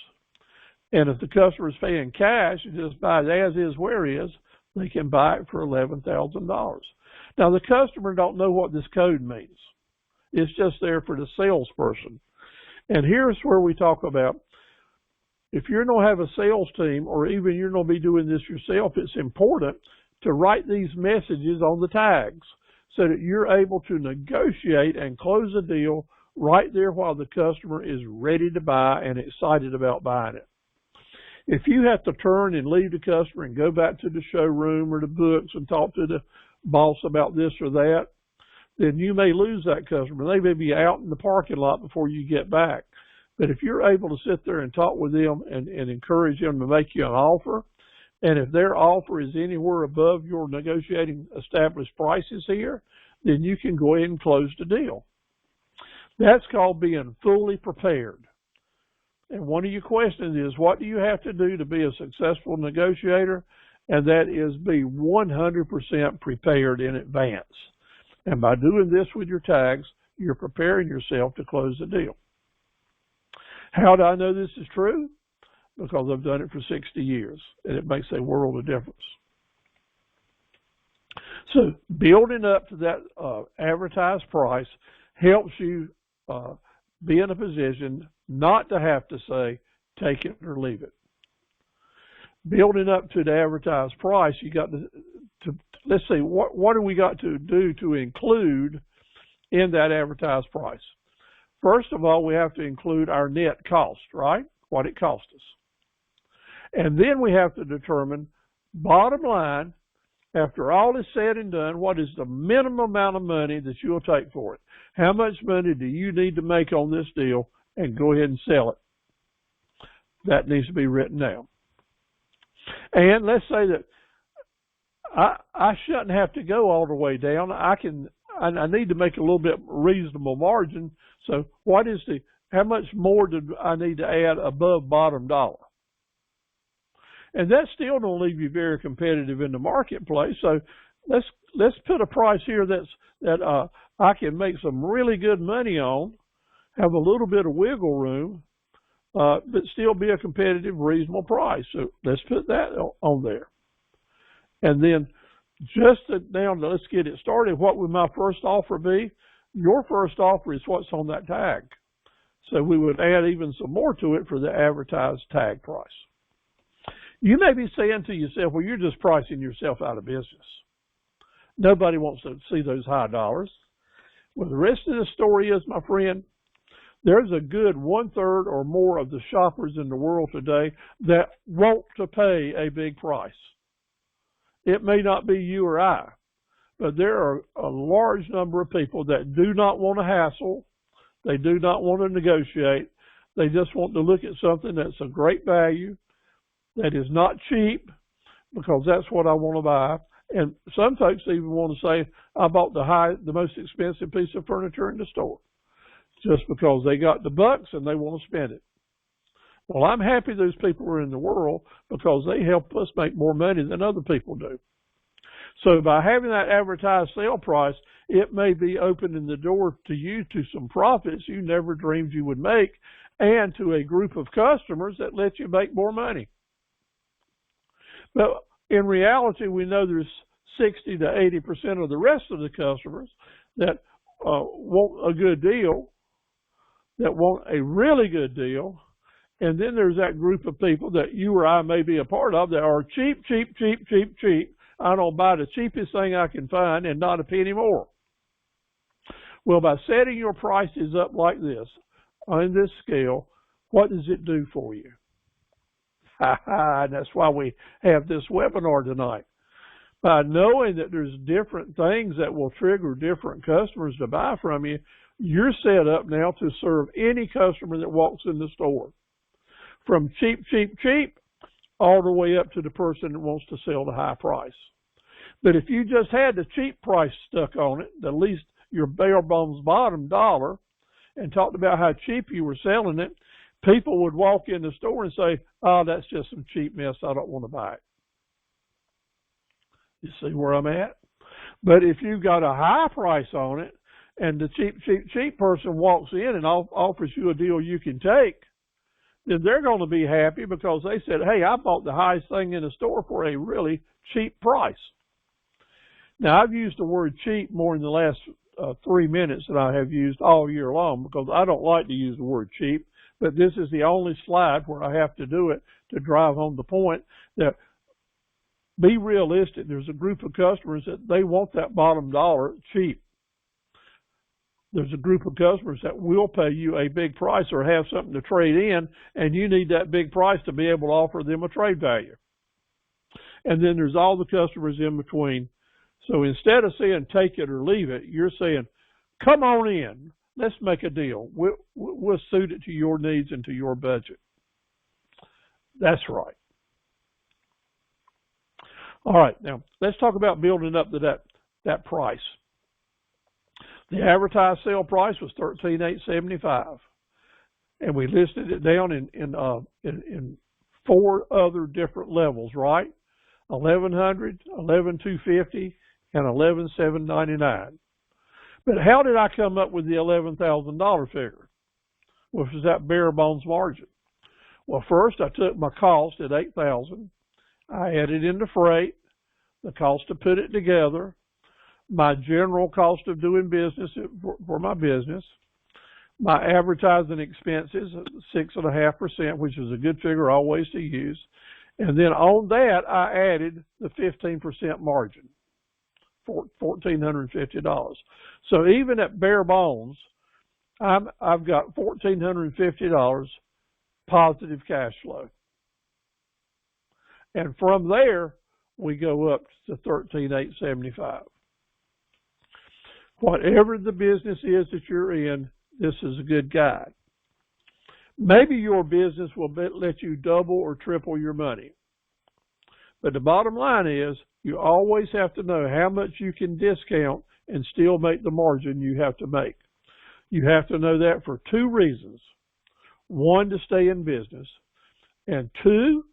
And if the customer is paying cash and just buys as is where is, they can buy it for $11,000. Now, the customer don't know what this code means. It's just there for the salesperson. And here's where we talk about if you're going to have a sales team or even you're going to be doing this yourself, it's important to write these messages on the tags so that you're able to negotiate and close a deal right there while the customer is ready to buy and excited about buying it. If you have to turn and leave the customer and go back to the showroom or the books and talk to the boss about this or that, then you may lose that customer. They may be out in the parking lot before you get back. But if you're able to sit there and talk with them and encourage them to make you an offer, and if their offer is anywhere above your negotiating established prices here, then you can go ahead and close the deal. That's called being fully prepared. And one of your questions is, what do you have to do to be a successful negotiator? And that is be 100% prepared in advance. And by doing this with your tags, you're preparing yourself to close the deal. How do I know this is true? Because I've done it for 60 years, and it makes a world of difference. So building up to that advertised price helps you be in a position not to have to say, take it or leave it. Building up to the advertised price, you got to let's see, what do we got to do to include in that advertised price? First of all, we have to include our net cost, right? What it cost us. And then we have to determine, bottom line, after all is said and done, what is the minimum amount of money that you'll take for it? How much money do you need to make on this deal and go ahead and sell it? That needs to be written down. And let's say that I shouldn't have to go all the way down. I need to make a little bit reasonable margin. So how much more do I need to add above bottom dollar? And that still don't leave you very competitive in the marketplace. So let's put a price here that I can make some really good money on, have a little bit of wiggle room, but still be a competitive, reasonable price. So let's put that on there. And then let's get it started. What would my first offer be? Your first offer is what's on that tag. So we would add even some more to it for the advertised tag price. You may be saying to yourself, well, you're just pricing yourself out of business. Nobody wants to see those high dollars. Well, the rest of the story is, my friend, there's a good 1/3 or more of the shoppers in the world today that want to pay a big price. It may not be you or I, but there are a large number of people that do not want to hassle. They do not want to negotiate. They just want to look at something that's a great value, that is not cheap, because that's what I want to buy. And some folks even want to say, I bought the most expensive piece of furniture in the store, just because they got the bucks and they want to spend it. Well, I'm happy those people are in the world because they help us make more money than other people do. So by having that advertised sale price, it may be opening the door to you to some profits you never dreamed you would make, and to a group of customers that let you make more money. But in reality, we know there's 60 to 80% of the rest of the customers that want a good deal, that want a really good deal. And then there's that group of people that you or I may be a part of that are cheap, cheap, cheap, cheap, cheap. I don't buy the cheapest thing I can find and not a penny more. Well, by setting your prices up like this, on this scale, what does it do for you? And that's why we have this webinar tonight. By knowing that there's different things that will trigger different customers to buy from you, you're set up now to serve any customer that walks in the store. From cheap, cheap, cheap, all the way up to the person that wants to sell the high price. But if you just had the cheap price stuck on it, at least your bare bones bottom dollar, and talked about how cheap you were selling it, people would walk in the store and say, oh, that's just some cheap mess, I don't want to buy it. You see where I'm at? But if you've got a high price on it, and the cheap, cheap, cheap person walks in and offers you a deal you can take, then they're going to be happy because they said, hey, I bought the highest thing in the store for a really cheap price. Now, I've used the word cheap more in the last 3 minutes than I have used all year long because I don't like to use the word cheap, but this is the only slide where I have to do it to drive home the point that be realistic. There's a group of customers that they want that bottom dollar cheap. There's a group of customers that will pay you a big price or have something to trade in, and you need that big price to be able to offer them a trade value. And then there's all the customers in between. So instead of saying take it or leave it, you're saying, come on in, let's make a deal. We'll suit it to your needs and to your budget. That's right. All right, now let's talk about building up to that price. The advertised sale price was $13,875, and we listed it down in 4 other different levels, right? $1,100, $11,250, and $11,799. But how did I come up with the $11,000 figure, which is that bare bones margin? Well, first I took my cost at $8,000. I added in the freight, the cost to put it together, my general cost of doing business for my business, my advertising expenses, 6.5%, which is a good figure always to use. And then on that, I added the 15% margin, $1,450. So even at bare bones, I've got $1,450 positive cash flow. And from there, we go up to $13,875. Whatever the business is that you're in, this is a good guide. Maybe your business will let you double or triple your money. But the bottom line is, you always have to know how much you can discount and still make the margin you have to make. You have to know that for 2 reasons. 1, to stay in business, and 2,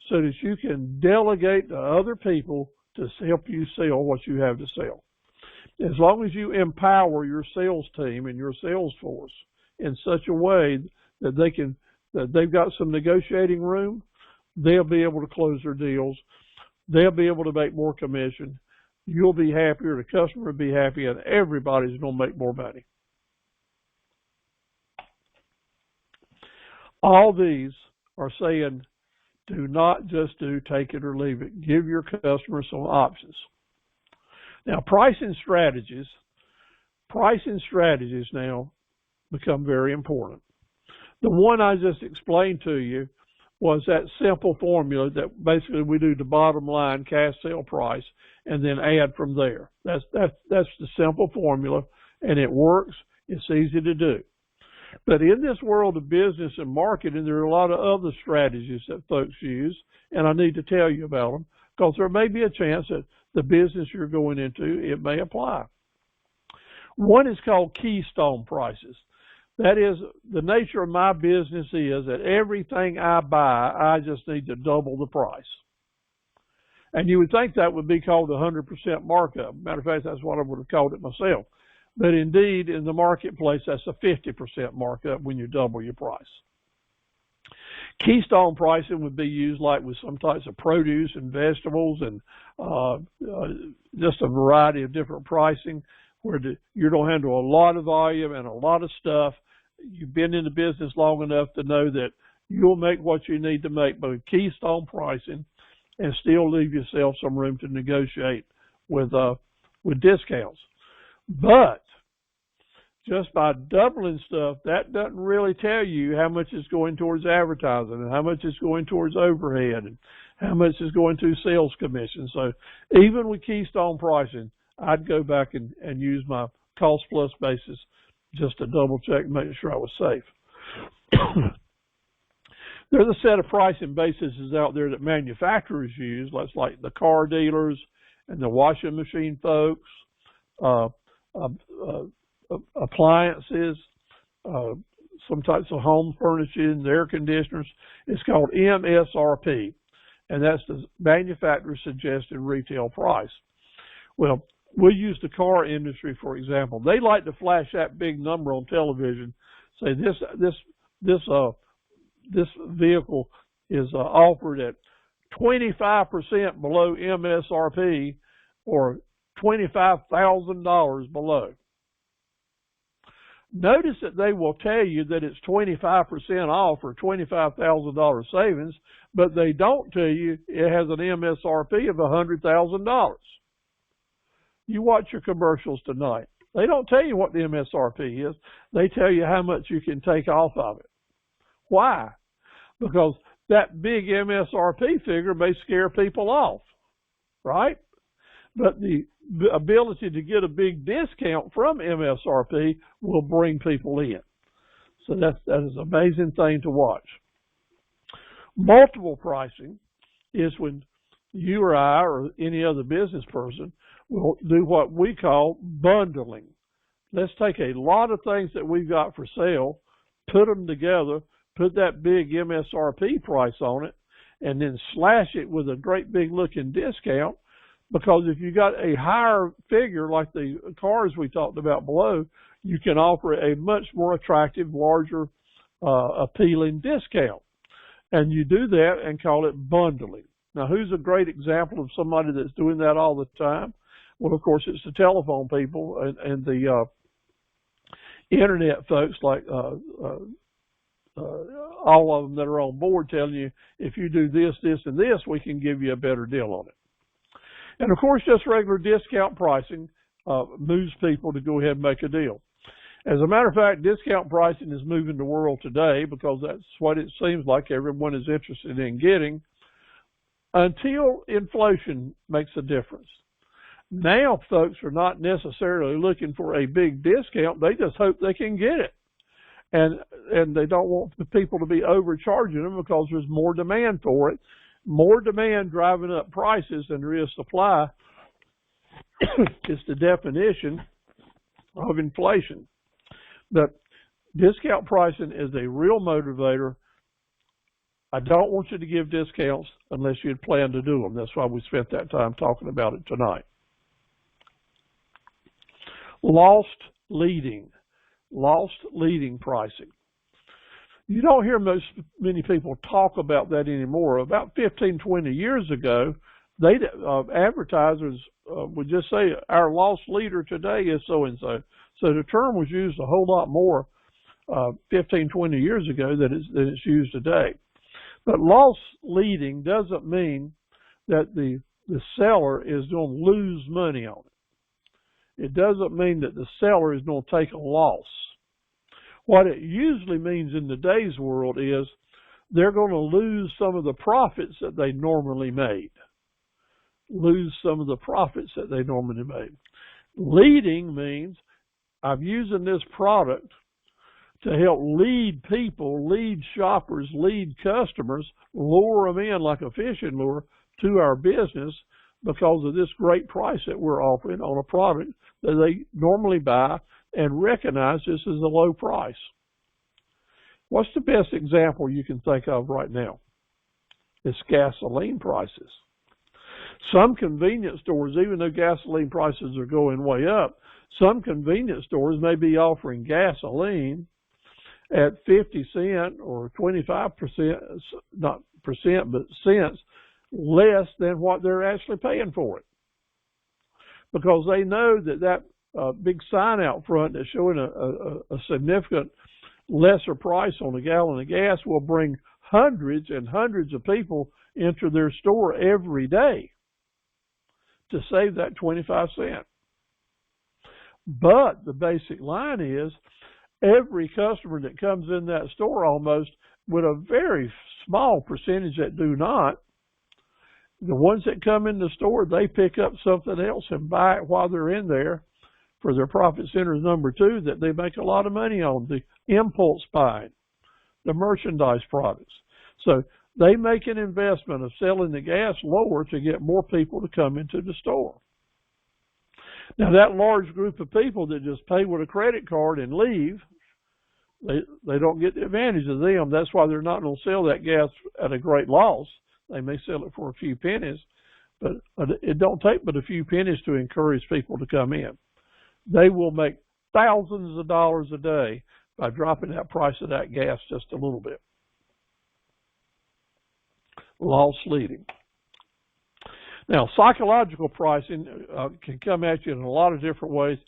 so that you can delegate to other people to help you sell what you have to sell. As long as you empower your sales team and your sales force in such a way that they've got some negotiating room, they'll be able to close their deals. They'll be able to make more commission. You'll be happier, the customer will be happy, and everybody's going to make more money. All these are saying, do not just do take it or leave it. Give your customers some options. Now, pricing strategies now become very important. The one I just explained to you was that simple formula that basically we do the bottom line cash sale price and then add from there. That's the simple formula, and it works. It's easy to do. But in this world of business and marketing, there are a lot of other strategies that folks use, and I need to tell you about them because there may be a chance that the business you're going into, it may apply. One is called Keystone Prices. That is, the nature of my business is that everything I buy, I just need to double the price. And you would think that would be called a 100% markup. Matter of fact, that's what I would have called it myself. But indeed, in the marketplace, that's a 50% markup when you double your price. Keystone pricing would be used like with some types of produce and vegetables and just a variety of different pricing where you don't handle a lot of volume and a lot of stuff. You've been in the business long enough to know that you'll make what you need to make by Keystone pricing and still leave yourself some room to negotiate with discounts. But just by doubling stuff, that doesn't really tell you how much is going towards advertising and how much is going towards overhead and how much is going to sales commission. So even with Keystone pricing, I'd go back and use my cost plus basis just to double check and make sure I was safe. There's a set of pricing bases out there that manufacturers use. That's like the car dealers and the washing machine folks, appliances, some types of home furnishings, air conditioners. It's called MSRP, and that's the manufacturer suggested retail price. Well, we'll use the car industry, for example. They like to flash that big number on television, say this vehicle is offered at 25% below MSRP or $25,000 below. Notice that they will tell you that it's 25% off or $25,000 savings, but they don't tell you it has an MSRP of $100,000. You watch your commercials tonight. They don't tell you what the MSRP is. They tell you how much you can take off of it. Why? Because that big MSRP figure may scare people off, right? But the ability to get a big discount from MSRP will bring people in. So that is an amazing thing to watch. Multiple pricing is when you or I or any other business person will do what we call bundling. Let's take a lot of things that we've got for sale, put them together, put that big MSRP price on it, and then slash it with a great big looking discount. Because if you got a higher figure like the cars we talked about below, you can offer a much more attractive, larger, appealing discount. And you do that and call it bundling. Now, who's a great example of somebody that's doing that all the time? Well, of course, it's the telephone people and the internet folks like all of them that are on board telling you, if you do this, this, and this, we can give you a better deal on it. And of course, just regular discount pricing moves people to go ahead and make a deal. As a matter of fact, discount pricing is moving the world today because that's what it seems like everyone is interested in getting until inflation makes a difference. Now, folks are not necessarily looking for a big discount. They just hope they can get it. And they don't want the people to be overcharging them because there's more demand for it. More demand driving up prices than there is supply is the definition of inflation. But discount pricing is a real motivator. I don't want you to give discounts unless you'd plan to do them. That's why we spent that time talking about it tonight. Lost leading pricing. You don't hear many people talk about that anymore. About 15, 20 years ago, advertisers would just say, our loss leader today is so-and-so. So the term was used a whole lot more 15, 20 years ago than it's used today. But loss leading doesn't mean that the seller is going to lose money on it. It doesn't mean that the seller is going to take a loss. What it usually means in today's world is they're going to lose some of the profits that they normally made. Leading means I'm using this product to help lead people, lead shoppers, lead customers, lure them in like a fishing lure to our business because of this great price that we're offering on a product that they normally buy and recognize this as a low price. What's the best example you can think of right now? It's gasoline prices. Some convenience stores, even though gasoline prices are going way up, some convenience stores may be offering gasoline at 50 cents or 25%, not percent, but cents less than what they're actually paying for it. Because they know that big sign out front that's showing a significant lesser price on a gallon of gas will bring hundreds and hundreds of people into their store every day to save that 25 cents. But the basic line is every customer that comes in that store, almost, with a very small percentage that do not, the ones that come in the store, they pick up something else and buy it while they're in there for their profit centers number 2 that they make a lot of money on, the impulse buying, the merchandise products. So they make an investment of selling the gas lower to get more people to come into the store. Now that large group of people that just pay with a credit card and leave, they don't get the advantage of them. That's why they're not going to sell that gas at a great loss. They may sell it for a few pennies, but it don't take but a few pennies to encourage people to come in. They will make thousands of dollars a day by dropping that price of that gas just a little bit. Loss leading. Now, psychological pricing can come at you in a lot of different ways,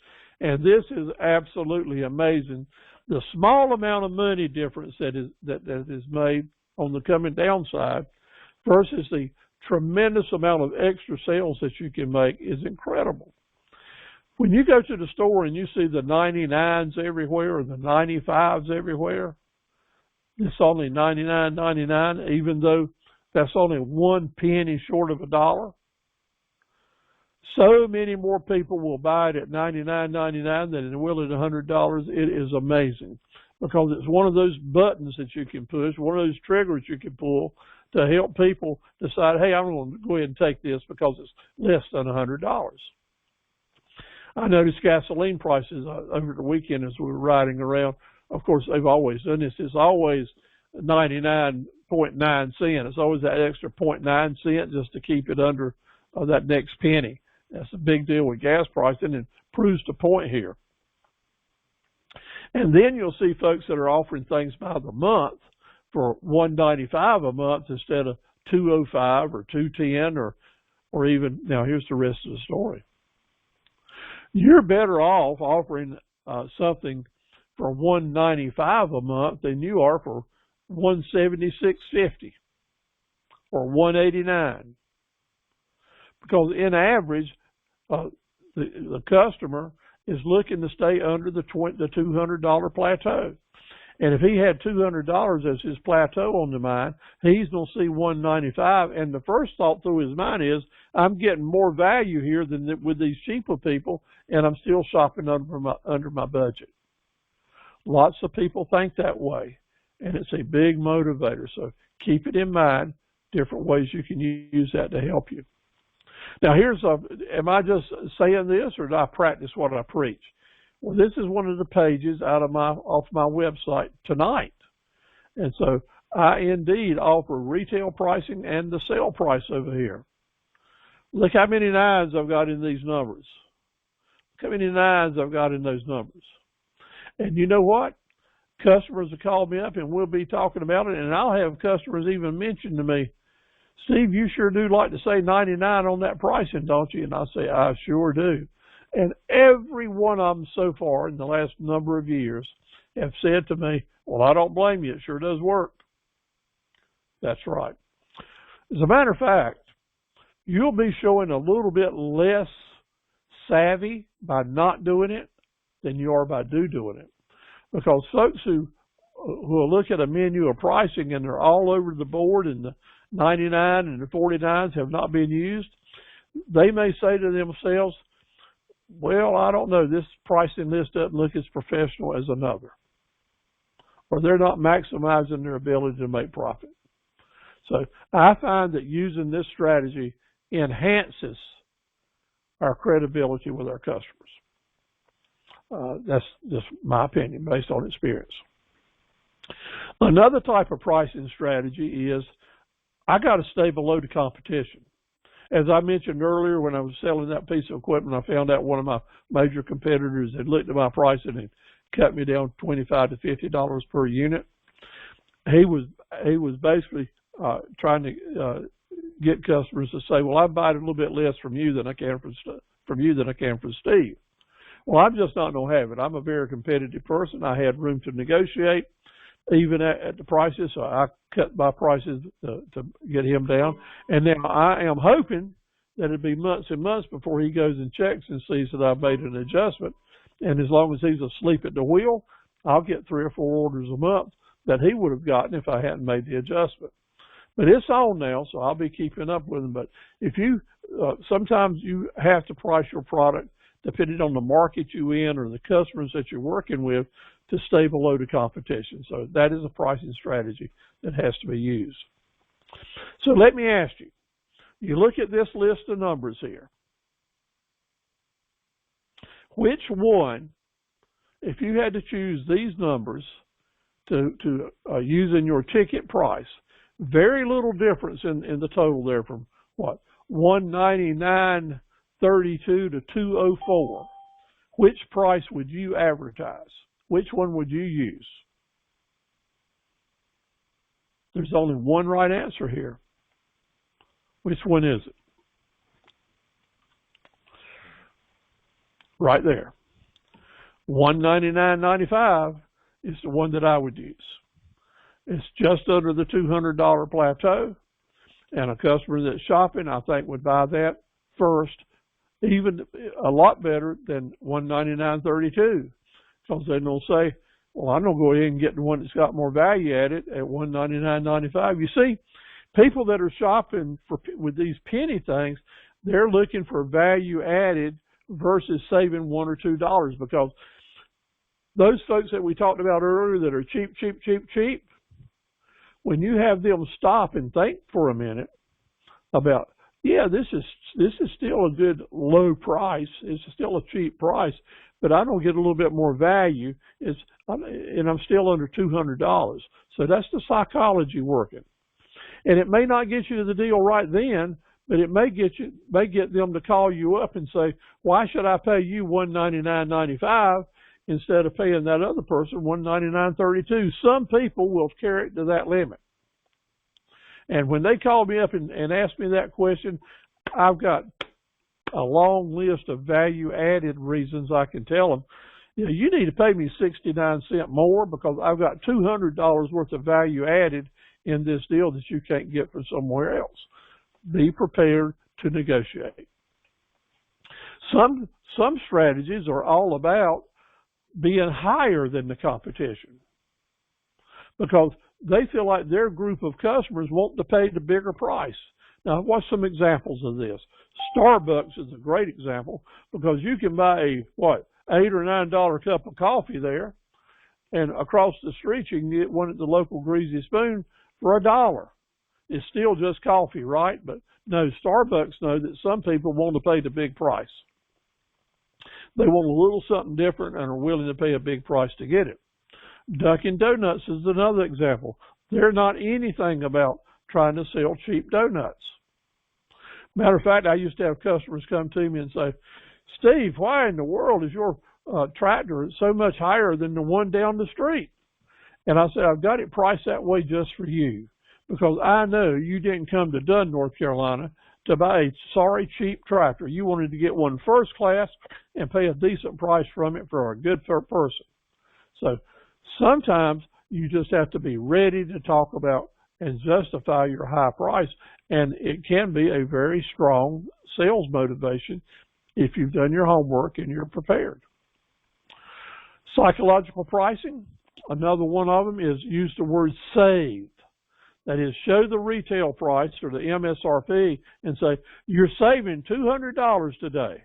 and this is absolutely amazing. The small amount of money difference that is made on the coming down side versus the tremendous amount of extra sales that you can make is incredible. When you go to the store and you see the 99s everywhere or the 95s everywhere, it's only $99.99, even though that's only 1 penny short of $1. So many more people will buy it at $99.99 than they will at $100. It is amazing because it's one of those buttons that you can push, one of those triggers you can pull to help people decide, hey, I'm going to go ahead and take this because it's less than $100. I noticed gasoline prices over the weekend as we were riding around. Of course, they've always done this. It's always 99.9 cents. It's always that extra 0.9 cent just to keep it under that next penny. That's a big deal with gas pricing and proves the point here. And then you'll see folks that are offering things by the month for $1.95 a month instead of $2.05 or $2.10 or even, now here's the rest of the story. You're better off offering something for $1.95 a month than you are for $176.50 or $1.89. Because in average, the customer is looking to stay under the $200 plateau. And if he had $200 as his plateau on the mind, he's going to see $1.95. And the first thought through his mind is, I'm getting more value here than with these cheaper people, and I'm still shopping under my budget. Lots of people think that way, and it's a big motivator. So keep it in mind, different ways you can use that to help you. Now am I just saying this, or do I practice what I preach? Well, this is one of the pages off my website tonight. And so I indeed offer retail pricing and the sale price over here. Look how many nines I've got in these numbers. Look how many nines I've got in those numbers. And you know what? Customers will call me up and we'll be talking about it, and I'll have customers even mention to me, Steve, you sure do like to say 99 on that pricing, don't you? And I say, I sure do. And every one of them so far in the last number of years have said to me, well, I don't blame you. It sure does work. That's right. As a matter of fact, you'll be showing a little bit less savvy by not doing it than you are by doing it. Because folks who will look at a menu of pricing and they're all over the board and the 99 and the 49s have not been used, they may say to themselves, well, I don't know, this pricing list doesn't look as professional as another. Or they're not maximizing their ability to make profit. So I find that using this strategy enhances our credibility with our customers. That's just my opinion based on experience. Another type of pricing strategy is I got to stay below the competition. As I mentioned earlier, when I was selling that piece of equipment, I found out one of my major competitors had looked at my pricing and cut me down $25 to $50 per unit. He was basically trying to get customers to say, well, I buy it a little bit less from you than I can from Steve. Well, I'm just not going to have it. I'm a very competitive person. I had room to negotiate, even at the prices, so I cut my prices to get him down. And now I am hoping that it'll be months and months before he goes and checks and sees that I've made an adjustment. And as long as he's asleep at the wheel, I'll get 3 or 4 orders a month that he would have gotten if I hadn't made the adjustment. But it's on now, so I'll be keeping up with him. But if you, sometimes you have to price your product depending on the market you're in or the customers that you're working with to stay below the competition. So that is a pricing strategy that has to be used. So let me ask you, you look at this list of numbers here. Which one, if you had to choose these numbers to use in your ticket price, very little difference in the total there from what, $199.32 to $204. Which price would you advertise? Which one would you use? There's only one right answer here. Which one is it? Right there. $199.95 is the one that I would use. It's just under the $200 plateau, and a customer that's shopping, I think, would buy that first, even a lot better than $199.32, because they're going to say, well, I'm going to go ahead and get the one that's got more value added at $199.95. You see, people that are shopping with these penny things, they're looking for value added versus saving $1 or $2, because those folks that we talked about earlier that are cheap, cheap, cheap, cheap, when you have them stop and think for a minute about, yeah, this is still a good low price, it's still a cheap price, but I don't get a little bit more value, and I'm still under $200. So that's the psychology working. And it may not get you to the deal right then, but it may get them to call you up and say, why should I pay you $199.95 instead of paying that other person $199.32? Some people will carry it to that limit. And when they call me up and ask me that question, I've got a long list of value-added reasons I can tell them. You need to pay me 69 cents more because I've got $200 worth of value added in this deal that you can't get from somewhere else. Be prepared to negotiate. Some strategies are all about being higher than the competition because they feel like their group of customers want to pay the bigger price. Now, what's some examples of this? Starbucks is a great example because you can buy a, $8 or $9 cup of coffee there, and across the street you can get one at the local Greasy Spoon for $1. It's still just coffee, right? But no, Starbucks know that some people want to pay the big price. They want a little something different and are willing to pay a big price to get it. Dunkin' Donuts is another example. They're not anything about trying to sell cheap donuts. Matter of fact, I used to have customers come to me and say, Steve, why in the world is your tractor so much higher than the one down the street? And I said, I've got it priced that way just for you, because I know you didn't come to Dunn, North Carolina to buy a sorry cheap tractor. You wanted to get one first class and pay a decent price from it for a good person. So sometimes you just have to be ready to talk about and justify your high price, and it can be a very strong sales motivation if you've done your homework and you're prepared. Psychological pricing, another one of them is use the word save. That is, show the retail price or the MSRP and say, you're saving $200 today,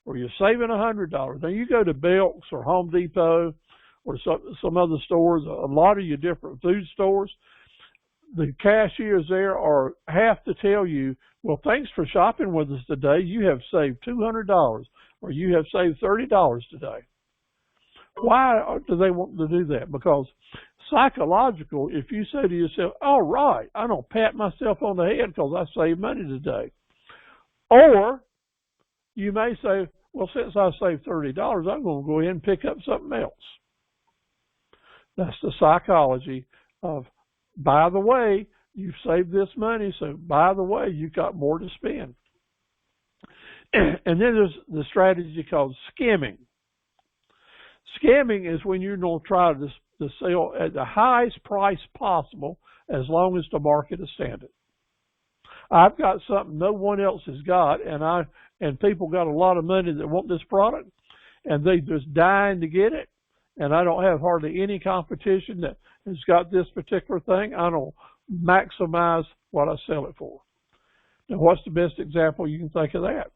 or you're saving $100. Now, you go to Belk's or Home Depot or some other stores, a lot of your different food stores, the cashiers there have to tell you, well, thanks for shopping with us today. You have saved $200, or you have saved $30 today. Why do they want to do that? Because psychological, if you say to yourself, all right, I'm going to pat myself on the head because I saved money today. Or you may say, well, since I saved $30, I'm going to go ahead and pick up something else. That's the psychology of, by the way, you've saved this money, so by the way, you've got more to spend. And then there's the strategy called skimming. Skimming is when you're going to try to sell at the highest price possible as long as the market is standing. I've got something no one else has got, and people got a lot of money that want this product, and they just dying to get it, and I don't have hardly any competition that has got this particular thing. I don't maximize what I sell it for. Now, what's the best example you can think of that?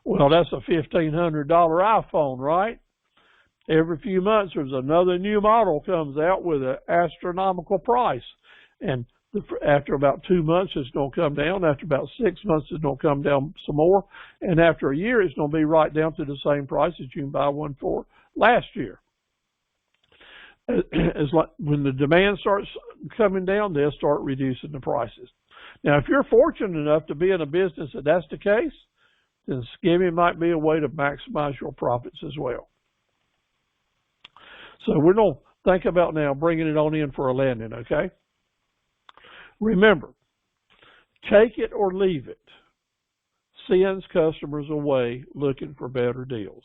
Well, that's a $1,500 iPhone, right? Every few months, there's another new model comes out with an astronomical price, and after about 2 months, it's going to come down. After about 6 months, it's going to come down some more. And after a year, it's going to be right down to the same price that you can buy one for last year. It's like when the demand starts coming down, they'll start reducing the prices. Now, if you're fortunate enough to be in a business that that's the case, then skimming might be a way to maximize your profits as well. So we're going to think about now bringing it on in for a landing, okay? Remember, take it or leave it sends customers away looking for better deals.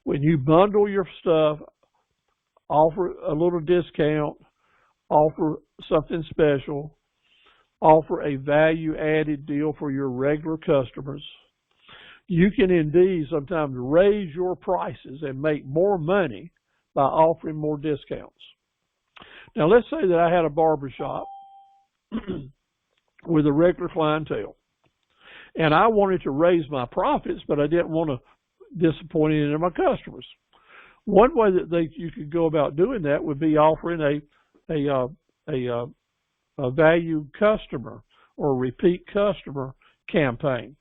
When you bundle your stuff, offer a little discount, offer something special, offer a value-added deal for your regular customers, you can indeed sometimes raise your prices and make more money by offering more discounts. Now, let's say that I had a barbershop with a regular clientele, and I wanted to raise my profits, but I didn't want to disappoint any of my customers. One way that you could go about doing that would be offering a value customer or repeat customer campaign.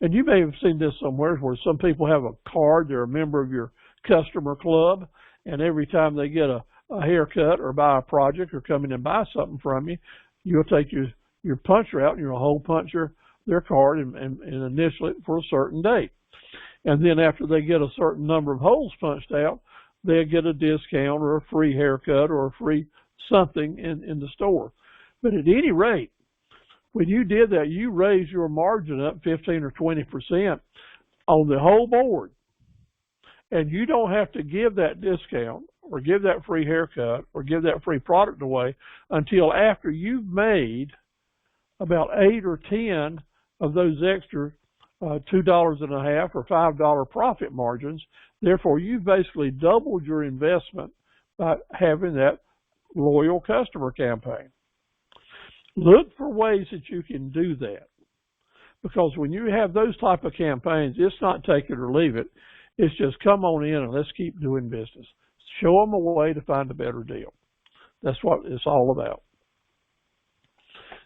And you may have seen this somewhere where some people have a card, they're a member of your customer club, and every time they get a haircut or buy a project or come in and buy something from you, you'll take your puncher out and you'll hole punch their card and initial it for a certain date. And then after they get a certain number of holes punched out, they'll get a discount or a free haircut or a free something in the store. But at any rate, when you did that, you raised your margin up 15 or 20% on the whole board. And you don't have to give that discount or give that free haircut or give that free product away until after you've made about 8 or 10 of those extra $2.50 or $5 profit margins. Therefore, you've basically doubled your investment by having that loyal customer campaign. Look for ways that you can do that, because when you have those type of campaigns, it's not take it or leave it. It's just come on in and let's keep doing business. Show them a way to find a better deal. That's what it's all about.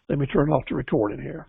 Let me turn off the recording here.